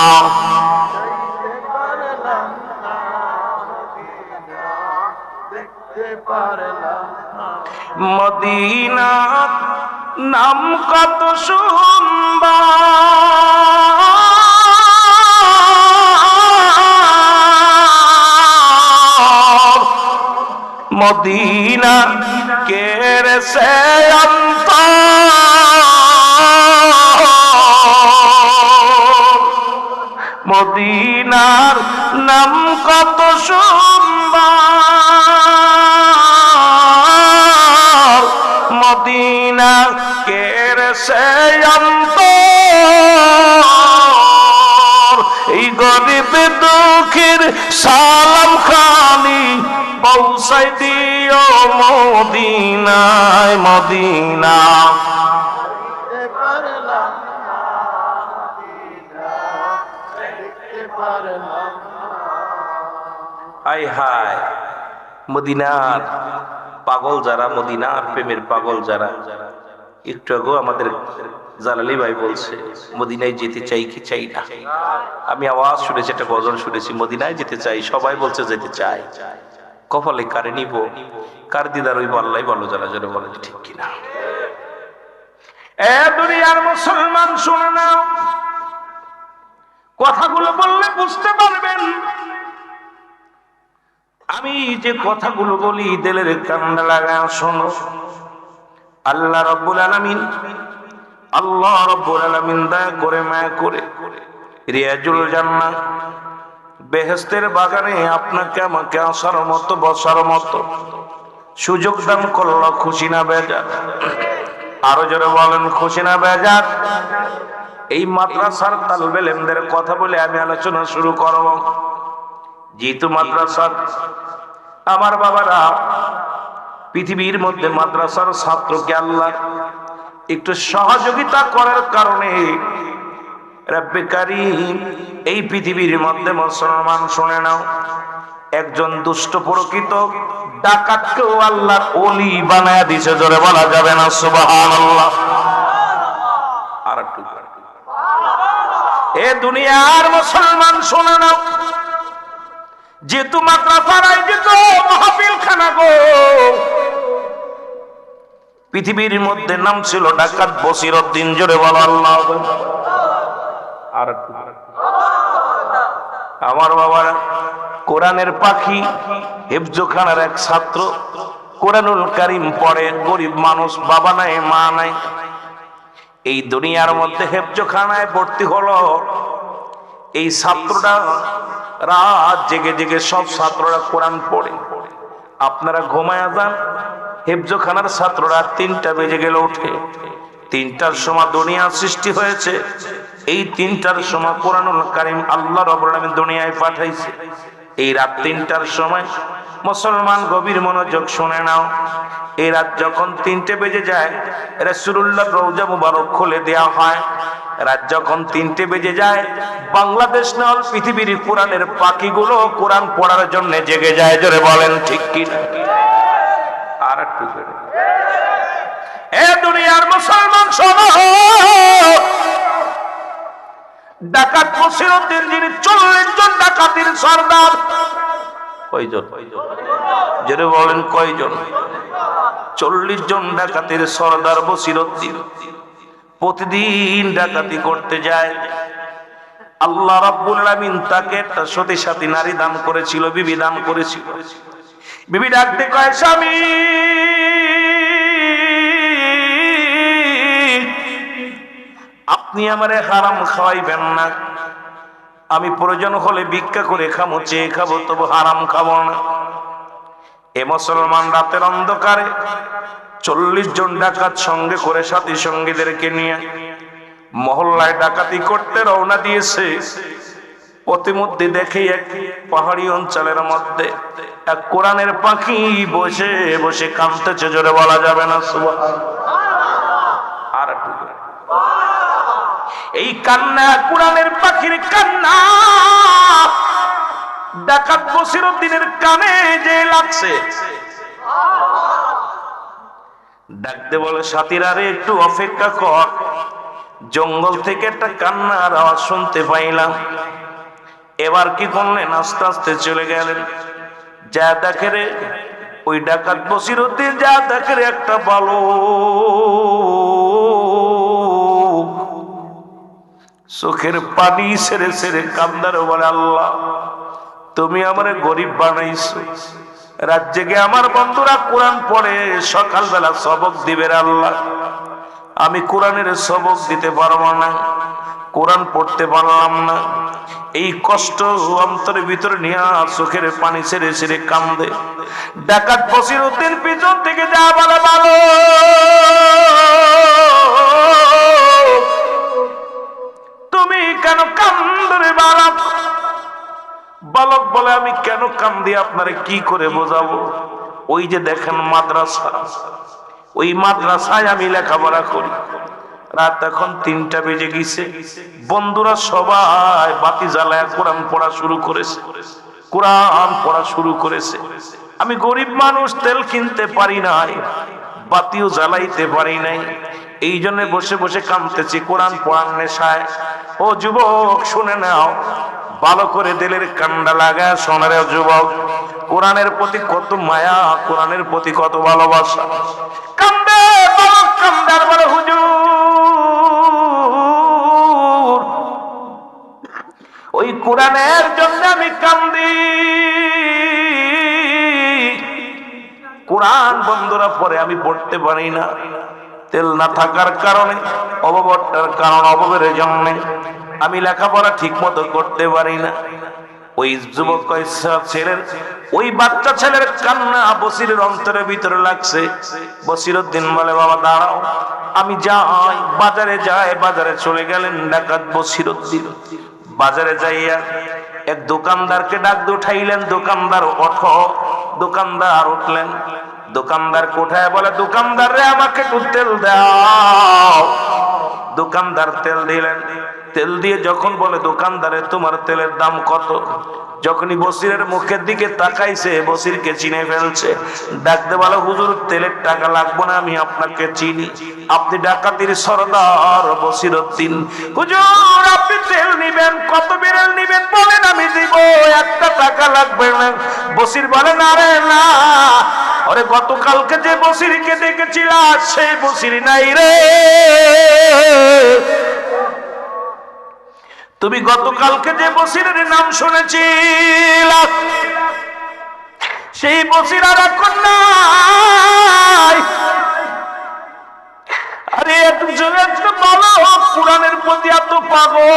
মদিনা নাম কত সুন্দর, মদিনা কেড়ে সে অন্তর, মদিনার নাম কত সুন্দর, মদিনা কেড়ে সে অন্তর। এই গরিব দুঃখীর সালাম খানি পৌঁছাই দিও মদিনায়, মদিনা। আয় হায় মদিনার পাগল যারা, মদিনার প্রেমের পাগল যারা। একটু আগেও আমাদের জালালি ভাই বলছে মদিনায় যেতে চাই কি চাই না। আমি আওয়াজ শুনেছি, একটা গজল শুনেছি, মদিনায় যেতে চাই, সবাই বলছে যেতে চাই। কপালে কারে নিব, কার দিদার ওই বল্লাই বলো, যারা যারা বলে ঠিক কিনা। এ দুনিয়ার মুসলমান শুনে নাও, কথাগুলো বললে বুঝতে পারবেন। আমি যে কথাগুলো বলি দিলের কান্দা লাগায় শোনো। আল্লাহ রাব্বুল আলামিন দয়া করে মায়া করে রিয়াজুল জান্নাহ বেহেশতের বাগানে আপনাকে আমাকে আসার মতো বসার মতো সুযোগ দান করলো। খুশি না বেজার? আরো জোরে বলেন, খুশি না বেজার? এই মাদ্রাসার তালবে ইলমদের কথা বলে আমি আলোচনা শুরু করব। যেহেতু মাদ্রাসার আমার বাবারা পৃথিবীর মধ্যে মাদ্রাসার ছাত্রকে আল্লাহ একটু সহযোগিতা করার কারণে রব্বে কারীম এই পৃথিবীর মধ্যে মুসলমান শুনে নাও, একজন দুষ্ট প্রকৃত ডাকাতকেও আল্লাহর ওলি বানায়া দিয়েছে। জোরে বলা যাবে না সুবহানাল্লাহ? আর একটু এ দুনিয়ার মুসলমান শুনে নাও, যেহেতু মাদ্রাসার আয়োজিত মাহফিল খানা গো, পৃথিবীর মধ্যে নাম ছিল ডাকাত বসিরউদ্দিন। জোরে বলা আল্লাহ। আর আমার বাবারা কোরআনের পাখি হেফজখানার এক ছাত্র কোরআনুল কারীম পড়ে, গরিব মানুষ, বাবা নাই মা নাই, এই দুনিয়ার মধ্যে হেফজখানায় ভর্তি হলো। এই ছাত্রটা রাত জেগে জেগে সব ছাত্ররা কোরআন পড়ে। আপনারা ঘুমায়া যান, হেফজখানার ছাত্ররা 3টা বেজে গেল ওঠে। 3টার সময় দুনিয়া সৃষ্টি হয়েছে, এই 3টার সময় কোরআনুল কারীম আল্লাহ রাব্বুল আলামিন দুনিয়ায় পাঠাইছে। এই রাত 3টার সময় মুসলমান গভীর মনোযোগ শুনে নাও, এই রাত যখন 3টে বেজে যায় রাসূলুল্লাহ রওজা মুবারক খুলে দেয়া হয়। রাত যখন 3টে বেজে যায় বাংলাদেশ নল পৃথিবীর কোরআনের পাখিগুলো কোরআন পড়ার জন্য জেগে যায়। জোরে বলেন ঠিক কি না? আর একটু জোরে। এ দুনিয়ার মুসলমান শোনো, ডাকাত বসিরউদ্দিন যিনি 40 জন ডাকাতের সর্দার, কয়জন? জোরে বলেন কয়জন? 40 জন ডাকাতের সর্দার বসিরউদ্দিন প্রতিদিন ডাকাতি করতে যায়। আল্লাহ রাব্বুল আলামিন তাকে একটা সতী সাথী নারী দান করেছিল, বিবি দান করেছিল। বিবি ডাকতে কয়, স্বামী আপনি আমারে হারাম খাওয়াইবেন না, আমি প্রয়োজন হলে ভিক্ষা করে খাবো, চেয়ে খাবো, তবু হারাম খাবো না। এ মুসলমান রাতের অন্ধকারে 40 জন ডাকাত সঙ্গে করে সাথী সঙ্গীদেরকে নিয়ে মহল্লায় ডাকাতি করতে রওনা দিয়েছে। পথিমধ্যে দেখে এক পাহাড়ি অঞ্চলের মধ্যে এক কোরআনের পাখি বসে বসে কাঁদতেছে। জোরে বলা যাবে না সুবহানাল্লাহ? আর একটু এই কান্না, কোরআনের পাখির কান্না ডাকাত বসিরউদ্দিনের কানে যে লাগছে। ডাকতে বলে, সাথীরা রে একটু অপেক্ষা কর, জঙ্গল থেকে একটা কান্নার আওয়াজ শুনতে পাইলাম। এবার কি করলেন? আস্তে আস্তে চলে গেলেন, যা দেখে রে ওই ডাকাত বসিরউদ্দিন যা দেখে রে একটা বালক চোখের পানি ছেড়ে ছেড়ে কান্দার বলে, আল্লাহ তুমি আমারে গরিব বানাইছো, রাত জেগে আমার বন্ধুরা কোরআন পড়ে সকালবেলা সবক দিবে, আল্লাহ আমি কোরআনের সবক দিতে পারবো না, কোরআন পড়তে পারলাম না। এই কষ্ট অন্তরের ভিতরে নিয়ে চোখের পানি ছেড়ে ছেড়ে কান্দে। ডাকাত বসিরউদ্দিন পিছন থেকে যা বলে, ভালো তুমি কেন কান্দো রে বালক? বালক বলে, আমি কেন কান্দি আপনারে কি করে বোঝাবো? ওই যে দেখেন মাদ্রাসা, ওই মাদ্রাসায় আমি লেখাপড়া করি। রাত এখন 3টা বেজে গেছে, বন্ধুরা সবাই বাতি জ্বালায় কোরআন পড়া শুরু করেছে, কোরআন পড়া শুরু করেছে। আমি গরিব মানুষ, তেল কিনতে পারি নাই, বাতিও জ্বালাইতে পারি নাই, এই জন্য বসে বসে কাঁদতেছি কোরআন পড়ার নেশায়। ও যুবক শুনে নাও, ভালো করে দিলের কান্ডা লাগায় শোনারে যুবক, কোরআনের প্রতি কত মায়া, কোরআনের প্রতি কত ভালোবাসা। কান্দে বালক, কান্দার বলে, হুজুর ওই কোরআনের জন্য আমি কান্দি। কোরআন বন্ধুরা পরে আমি পড়তে পারি না, তেল না থাকার কারণে, অভাবটার কারণ, অভাবের জন্য আমি লেখাপড়া ঠিক মতো করতে পারি না। ওই যুবক ছেলের, ওই বাচ্চা ছেলের কান্না বসিরের অন্তরের ভিতরে লাগছে। বসিরউদ্দিন বলে, বাবা দাঁড়াও, আমি যাই, বাজারে যাই। বাজারে চলে গেলেন ডাকাত বসিরউদ্দিন। বাজারে যাইয়া এক দোকানদারকে ডাক দিয়ে উঠাইলেন। দোকানদার ওঠো। দোকানদার উঠলেন। দোকানদার কোথায়? বলে, দোকানদার রে, আমাকে একটু তেল দাও। দোকানদার তেল দিলেন। তেল দিয়ে যখন বলে, দোকানদারে তোমার তেলের দাম কত? যখনই বসিরের মুখের দিকে তাকাইছে, বসিরকে চিনে ফেলছে। ডাকতে বলে, হুজুর তেলের টাকা লাগবে না, আমি আপনাকে চিনি, আপনি ডাকাতির সরদার বসিরউদ্দিন। হুজুর আপনি তেল নিবেন, কত বিড়াল নিবেন বলেন, আমি দিব, একটা টাকা লাগবে না। বসির বলে, না রে না, আরে গতকালকে যে বসিরকে দেখেছিল সেই বসির নাই রে। তুমি গতকালকে যে বসিরের নাম শুনেছিল সেই বসির আর এখন নাই। আরে একজন বলো, কোরআনের প্রতি এত পাগল,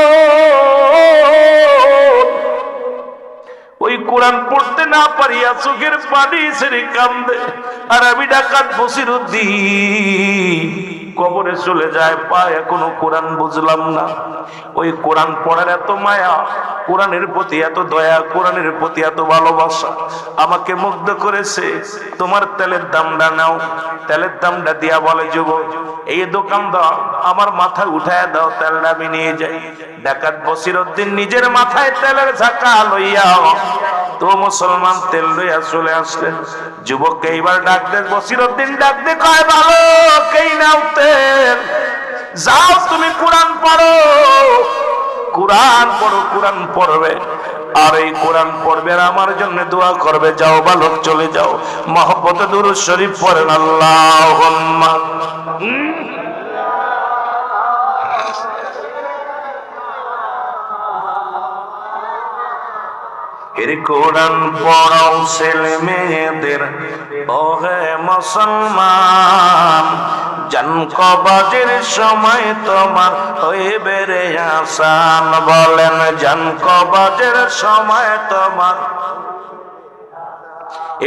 ওই কোরআন পড়তে না পারিয়া চোখের পানি ছেড়ে কান্দে। আর আমি ডাকাত বসিরউদ্দিন কবরে চলে যায়, পায় এখনো কোরআন বুঝলাম না। ওই কোরআন পড়ার এত মায়া, কোরআনের প্রতি এত দয়া, কোরআনের প্রতি এত ভালোবাসা আমাকে মুগ্ধ করেছে। তোমার তেলের দামটা নাও। তেলের দামটা দিয়া বলে, যুবক এই দোকানদার আমার মাথায় উঠায় দাও, তেলটা আমি নিয়ে যাই। ডাকাত বসিরউদ্দিন নিজের মাথায় তেলের ঝাঁকা লইয়া তো মুসলমান তেল লইয়া চলে আসলেন। যুবককে এইবার ডাক দে, বসিরউদ্দিন ডাক দে, কয় ভালো কেই নাও তেল, যাও তুমি কোরআন পড়ো। কোরআন পড়ো, কোরআন পড়বে, আর এই কোরআন পড়বে আর আমার জন্য দোয়া করবে। যাও বালক, চলে যাও। মহব্বতে দুরূদ শরীফ পড়েন, আল্লাহুম্মা। এর কোরআন পড়াও ছেলে মেয়েদের, ও হে মুসলমান, জান কবজের সময় তোমার হইবে রে আসান। বলেন, জান কবজের সময় তোমার,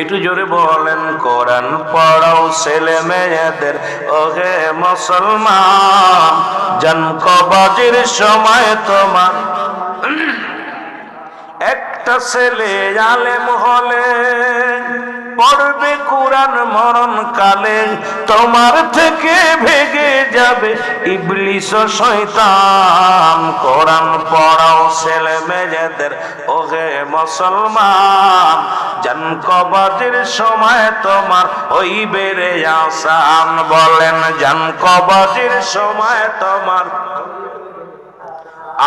একটু জোরে বলেন। কোরআন পড়াও ছেলে মেয়েদের, ও হে মুসলমান, জান কবজের সময় তোমার। একটা ছেলে আলেম হলে পড়বে কোরআন মরণ কালে, তোমার থেকে ভেগে যাবে ইবলিস ও শয়তান। কোরআন পড়াও ছেলে মেয়েদের, ও হে মুসলমান, জান কবজের সময় তোমার হইবে রে আসান। বলেন, জান কবজের সময় তোমার।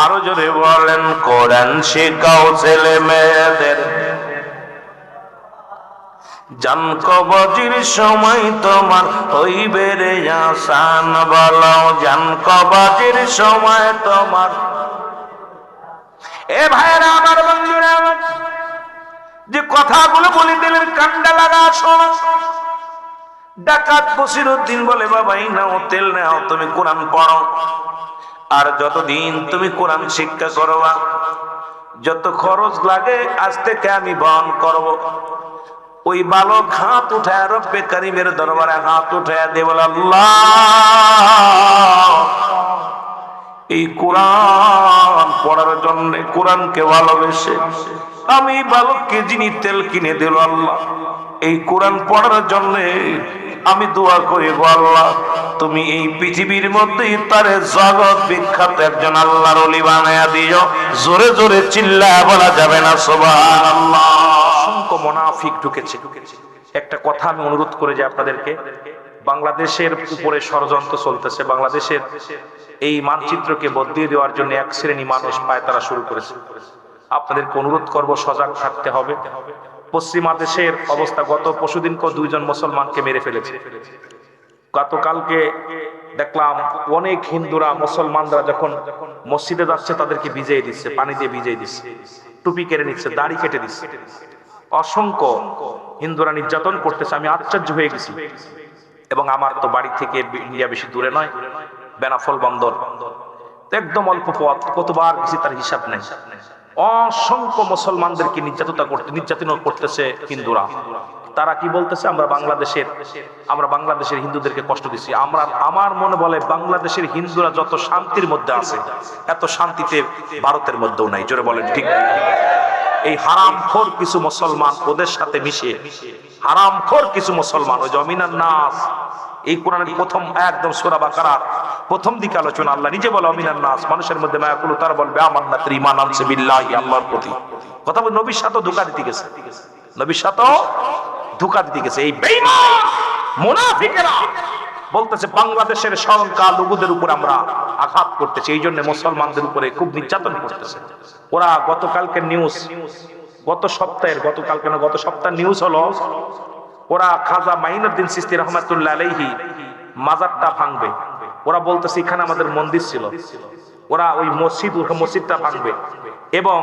আরো জোরে বলেন, কোরআন শেখাও ছেলে মেয়েদের, জান কবজের সময় তোমার হইবে রে আসান। বলো, জান কবজের সময় তোমার। এ ভাইরা আমার, বন্ধুরা আমার, যে কথাগুলো বলে দিলেন কান্ডা লাগা শোনো। ডাকাত বসিরউদ্দিন বলে, বাবা এই নাও তেল নাও, তুমি কোরআন পড়ো। আর যতদিন তুমি কোরআন শিক্ষা করবা, যত খরচ লাগে আজ থেকে আমি বহন করব। ওই বালক হাত উঠায় রব্বে কারিমের দরবারে হাত উঠায় দিয়ে বলে, আল্লাহ, এই কোরআন পড়ার জন্য, কোরআনকে ভালোবেসে আমি বালককে যিনি তেল কিনে দিল, আল্লাহ এই কোরআন পড়ার জন্য আমি দোয়া করি, গো আল্লাহ তুমি এই পৃথিবীর মধ্যে তারে জগৎ বিখ্যাত একজন আল্লাহর ওলি বানায়া দিও। জোরে জোরে চিল্লায়া বলা যাবে না সুবহানাল্লাহ। অসংখ্য মুনাফিক ঢুকেছে। একটা কথা আমি অনুরোধ করে যে আপনাদেরকে, বাংলাদেশের উপরে ষড়যন্ত্র চলতেছে। বাংলাদেশের এই মানচিত্রকে বদলিয়ে দেওয়ার জন্য এক শ্রেণী মানুষ পায়তারা শুরু করেছে। আপনাদেরকে অনুরোধ করব, সজাগ থাকতে হবে। পশ্চিমা দেশের অবস্থা, গত পরশুদিনকে 2 জন মুসলমানকে মেরে ফেলেছে। গতকালকে দেখলাম অনেক হিন্দুরা মুসলমানরা যখন মসজিদে যাচ্ছে তাদেরকে ভিজিয়ে দিচ্ছে, পানি দিয়ে ভিজিয়ে দিচ্ছে, টুপি কেড়ে নিচ্ছে, দাড়ি কেটে দিচ্ছে। অসংখ্য হিন্দুরা নির্যাতন করতেছে। আমি আশ্চর্য হয়ে গেছি। এবং আমার তো বাড়ি থেকে ইন্ডিয়া বেশি দূরে নয়, বেনাফল বন্দর, একদম অল্প পথ, কতবার গেছি তার হিসাব নেই। অসংখ্য মুসলমানদেরকে নির্যাতন করতেছে হিন্দুরা। তারা কি বলতেছে, আমরা বাংলাদেশের হিন্দুদেরকে কষ্ট দিচ্ছি। আমার মনে বলে বাংলাদেশের হিন্দুরা যত শান্তির মধ্যে আছে এত শান্তিতে ভারতের মধ্যেও নাই। জোরে বলেন ঠিক? এই হারামখোর কিছু মুসলমান ওদের সাথে মিশে, হারামখোর কিছু মুসলমান, ওই জমিনার নাস, এই কোরআনের প্রথম একদম সূরা বাকারার প্রথম দিকে আলোচনা, আল্লাহ নিজে বলে অমিনান নাস, মানুষের মধ্যে মায়াকুল, তারা বলবে আমান্না ঈমান আনছে বিল্লাহি, আল্লাহর প্রতি। কথা বলে নবীর সাথে ধোঁকা দিতে গেছে, নবীর সাথে ধোঁকা দিতে গেছে। এই বেঈমান মুনাফিকেরা বলতেছে বাংলাদেশের সংখ্যালঘুদের উপর আমরা আঘাত করতেছি, এই জন্য মুসলমানদের উপরে খুব নির্যাতন করতেছে। ওরা গত সপ্তাহের নিউজ হলো, ওরা খাজা মাইনুদ্দিন চিশতি রহমাতুল্লাহ আলাইহি মাজারটা ভাঙবে। ওরা বলতেছে এখানে আমাদের মন্দির ছিল, ওরা ওই মসজিদটা ভাঙবে। এবং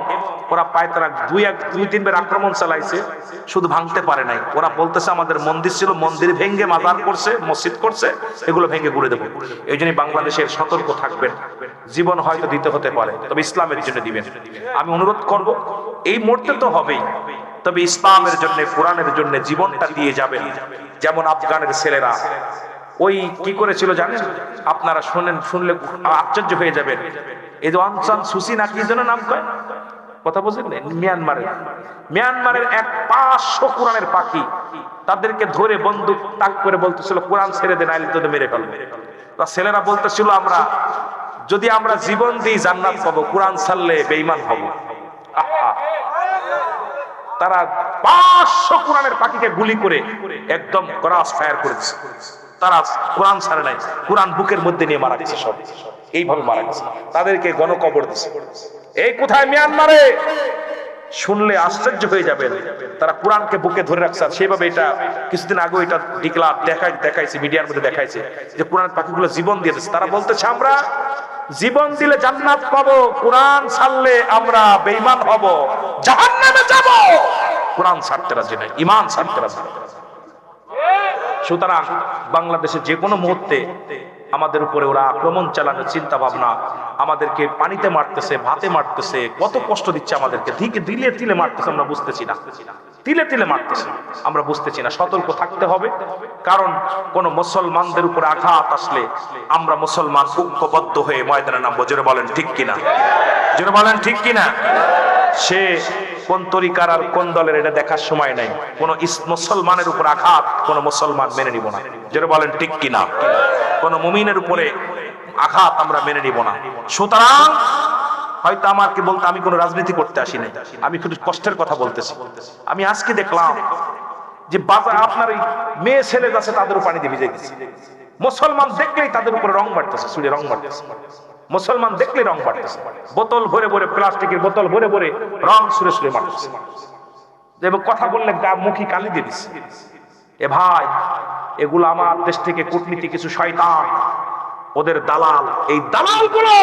ওরা পায় তারা দুই তিনবার আক্রমণ চালাইছে, শুধু ভাঙতে পারে নাই। ওরা বলতেছে আমাদের মন্দির ছিল, মন্দির ভেঙ্গে মাজার করছে, মসজিদ করছে, এগুলো ভেঙে ঘুরে দেবো। এই জন্য বাংলাদেশের সতর্ক থাকবেন। জীবন হয়তো দিতে হতে পারে, তবে ইসলামের জন্য দিবেন। আমি অনুরোধ করব, এই মরতে তো হবেই, তবে ইসলামের জন্য, কোরআনের জন্য জীবনটা দিয়ে যাবেন। যেমন আফগানের ছেলেরা ওই কি করেছিল জানেন? আপনারা শুনলে আশ্চর্য হয়ে যাবেন। এই যে অং সান সু চি না কি যেন নাম কয়, কথা বুঝলেন? মিয়ানমারের 500 কোরআনের পাখি, তাদেরকে ধরে বন্দুক তাক করে বলতেছিল কোরআন ছেড়ে দেন, আইলে তোদের মেরে ফেলবে। ছেলেরা বলতেছিল যদি আমরা জীবন দিই জান্নাত পাবো, কোরআন ছাড়লে বেঈমান হব। তারা 500 কোরআনের পাখিকে গুলি করে একদম ক্রস ফায়ার করেছে। তারা কোরআন ছাড়ে নাই, কোরআন বুকের মধ্যে নিয়ে মারা গেছে, সব এইভাবে মারা গেছে। তাদেরকে গণকবর দিছে। এই কোথায়? মিয়ানমারে। শুনলে আশ্চর্য হয়ে যাবেন। তারা কোরআনকে বুকে ধরে রাখছে। সেইভাবে এটা কিছুদিন আগে এটা দেখাইছে, মিডিয়ার মধ্যে দেখাইছে যে কোরআন পাখিগুলো জীবন দিয়ে দিচ্ছে। তারা বলতেছে আমরা জীবন দিলে জান্নাত পাবো, কোরআন ছাড়লে আমরা বেঈমান হব, জাহান্নামে যাব। কোরআন ছাড়তে রাজি নাই, ঈমান ছাড়তে রাজি নাই। সুতরাং বাংলাদেশে যে কোনো মুহূর্তে আমাদের উপরে ওরা আক্রমণ চালানোর চিন্তা ভাবনা, আমাদেরকে পানিতে মারতেছে, ভাতে মারতেছে, কত কষ্ট দিচ্ছে আমাদেরকে, দিলে তিলে মারতেছে, আমরা বুঝতেছি না, তিলে তিলে মারতেছে, আমরা বুঝতেছি না। সতর্ক থাকতে হবে, কারণ কোন মুসলমানদের উপর আঘাত আসলে আমরা মুসলমান ঐক্যবদ্ধ হয়ে ময়দানে নামবো। জোরে বলেন ঠিক কিনা? জোরে বলেন ঠিক কিনা? সে কোন তরিকার আর কোন দলের এটা দেখার সময় নাই। কোন মুসলমানের উপর আঘাত কোন মুসলমান মেনে নিব না। জোরে বলেন ঠিক কিনা? কোন মুমিনের উপরে আঘাত আমরা মেনে নিব না। সুতরাং হয়তো আমাকে বলতে, আমি কোনো রাজনীতি করতে আসি নাই, আমি শুধু কষ্টের কথা বলতেছি। আমি আজকে দেখলাম যে আপনার এই মেয়ে ছেলে আছে, তাদের পানি দিয়ে ভিজে গেছে। মুসলমান দেখলেই তাদের উপরে রং মারতেছে, ছুড়ে রং মারতেছে। মুসলমান দেখলে রং মারতেছে, বোতল ভরে ভরে, প্লাস্টিকের বোতল ভরে ভরে রং ছুড়ে ছুড়ে মারতেছে, এবং কথা বললে মুখী কালি দিয়ে দিচ্ছে। এ ভাই, এগুলো আমার দেশ থেকে কূটনীতি কিছু শয়তান, ওদের দালাল। এই দালালগুলো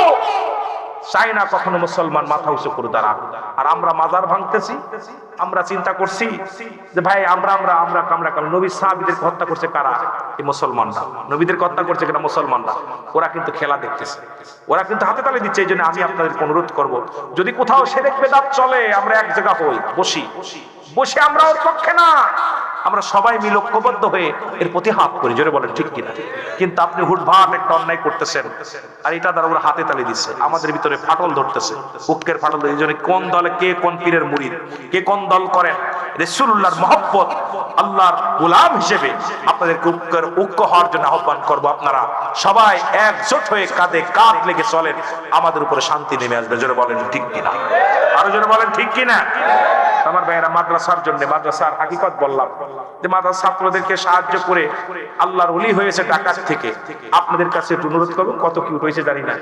চাই না কখনো মুসলমান মাথা উঁচু করে দাঁড়া। আর আমরা মাজার ভাঙতেছি, আমরা চিন্তা করছি যে ভাই আমরা নবীর সাহাবীদেরকে হত্যা করছে কারা? এই মুসলমানরা। নবীদেরকে হত্যা করছে কিনা? মুসলমানরা। ওরা কিন্তু খেলা দেখতেছে, ওরা কিন্তু হাতে তালি দিচ্ছে। এই জন্য আমি আপনাদেরকে অনুরোধ করব, যদি কোথাও শিরক বিদআত চলে, আমরা এক জায়গা হই, বসে আমরা ওর পক্ষে না, আমরা সবাই মিলে ঐক্যবদ্ধ হয়ে এর প্রতিহাত করি। জোরে বলেন ঠিক কিনা? কিন্তু আপনি হুটভাট একটা অন্যায় করতেছেন, আর এটা দ্বারা ওরা হাতে তালি দিচ্ছে, আমাদের ভিতরে ফাটল ধরতেছে, ঐক্যের ফাটল। এই জন্য কোন দলে কে কোন পীরের মুরিদ, কে কোন দল করেন, রাসূলুল্লাহর মহব্বত, আল্লাহর গোলাম হিসেবে আপনাদেরকে ঐক্য হওয়ার জন্য আহ্বান করব। আপনারা সবাই একজোট হয়ে কাঁধে কাঁধ লেগে চলেন, আমাদের উপরে শান্তি নেমে আসবে। জোরে বলেন ঠিক কিনা? আরো জোরে বলেন ঠিক কিনা? আমার ভাইয়েরা, মাদ্রাসার জন্য, মাদ্রাসার হাকিকত বললাম যে মাদ্রাসা ছাত্রদেরকে সাহায্য করে আল্লাহর ওলি হয়েছে ডাকাত থেকে। আপনাদের কাছে একটু অনুরোধ করবো, কত কি হয়েছে জানি না।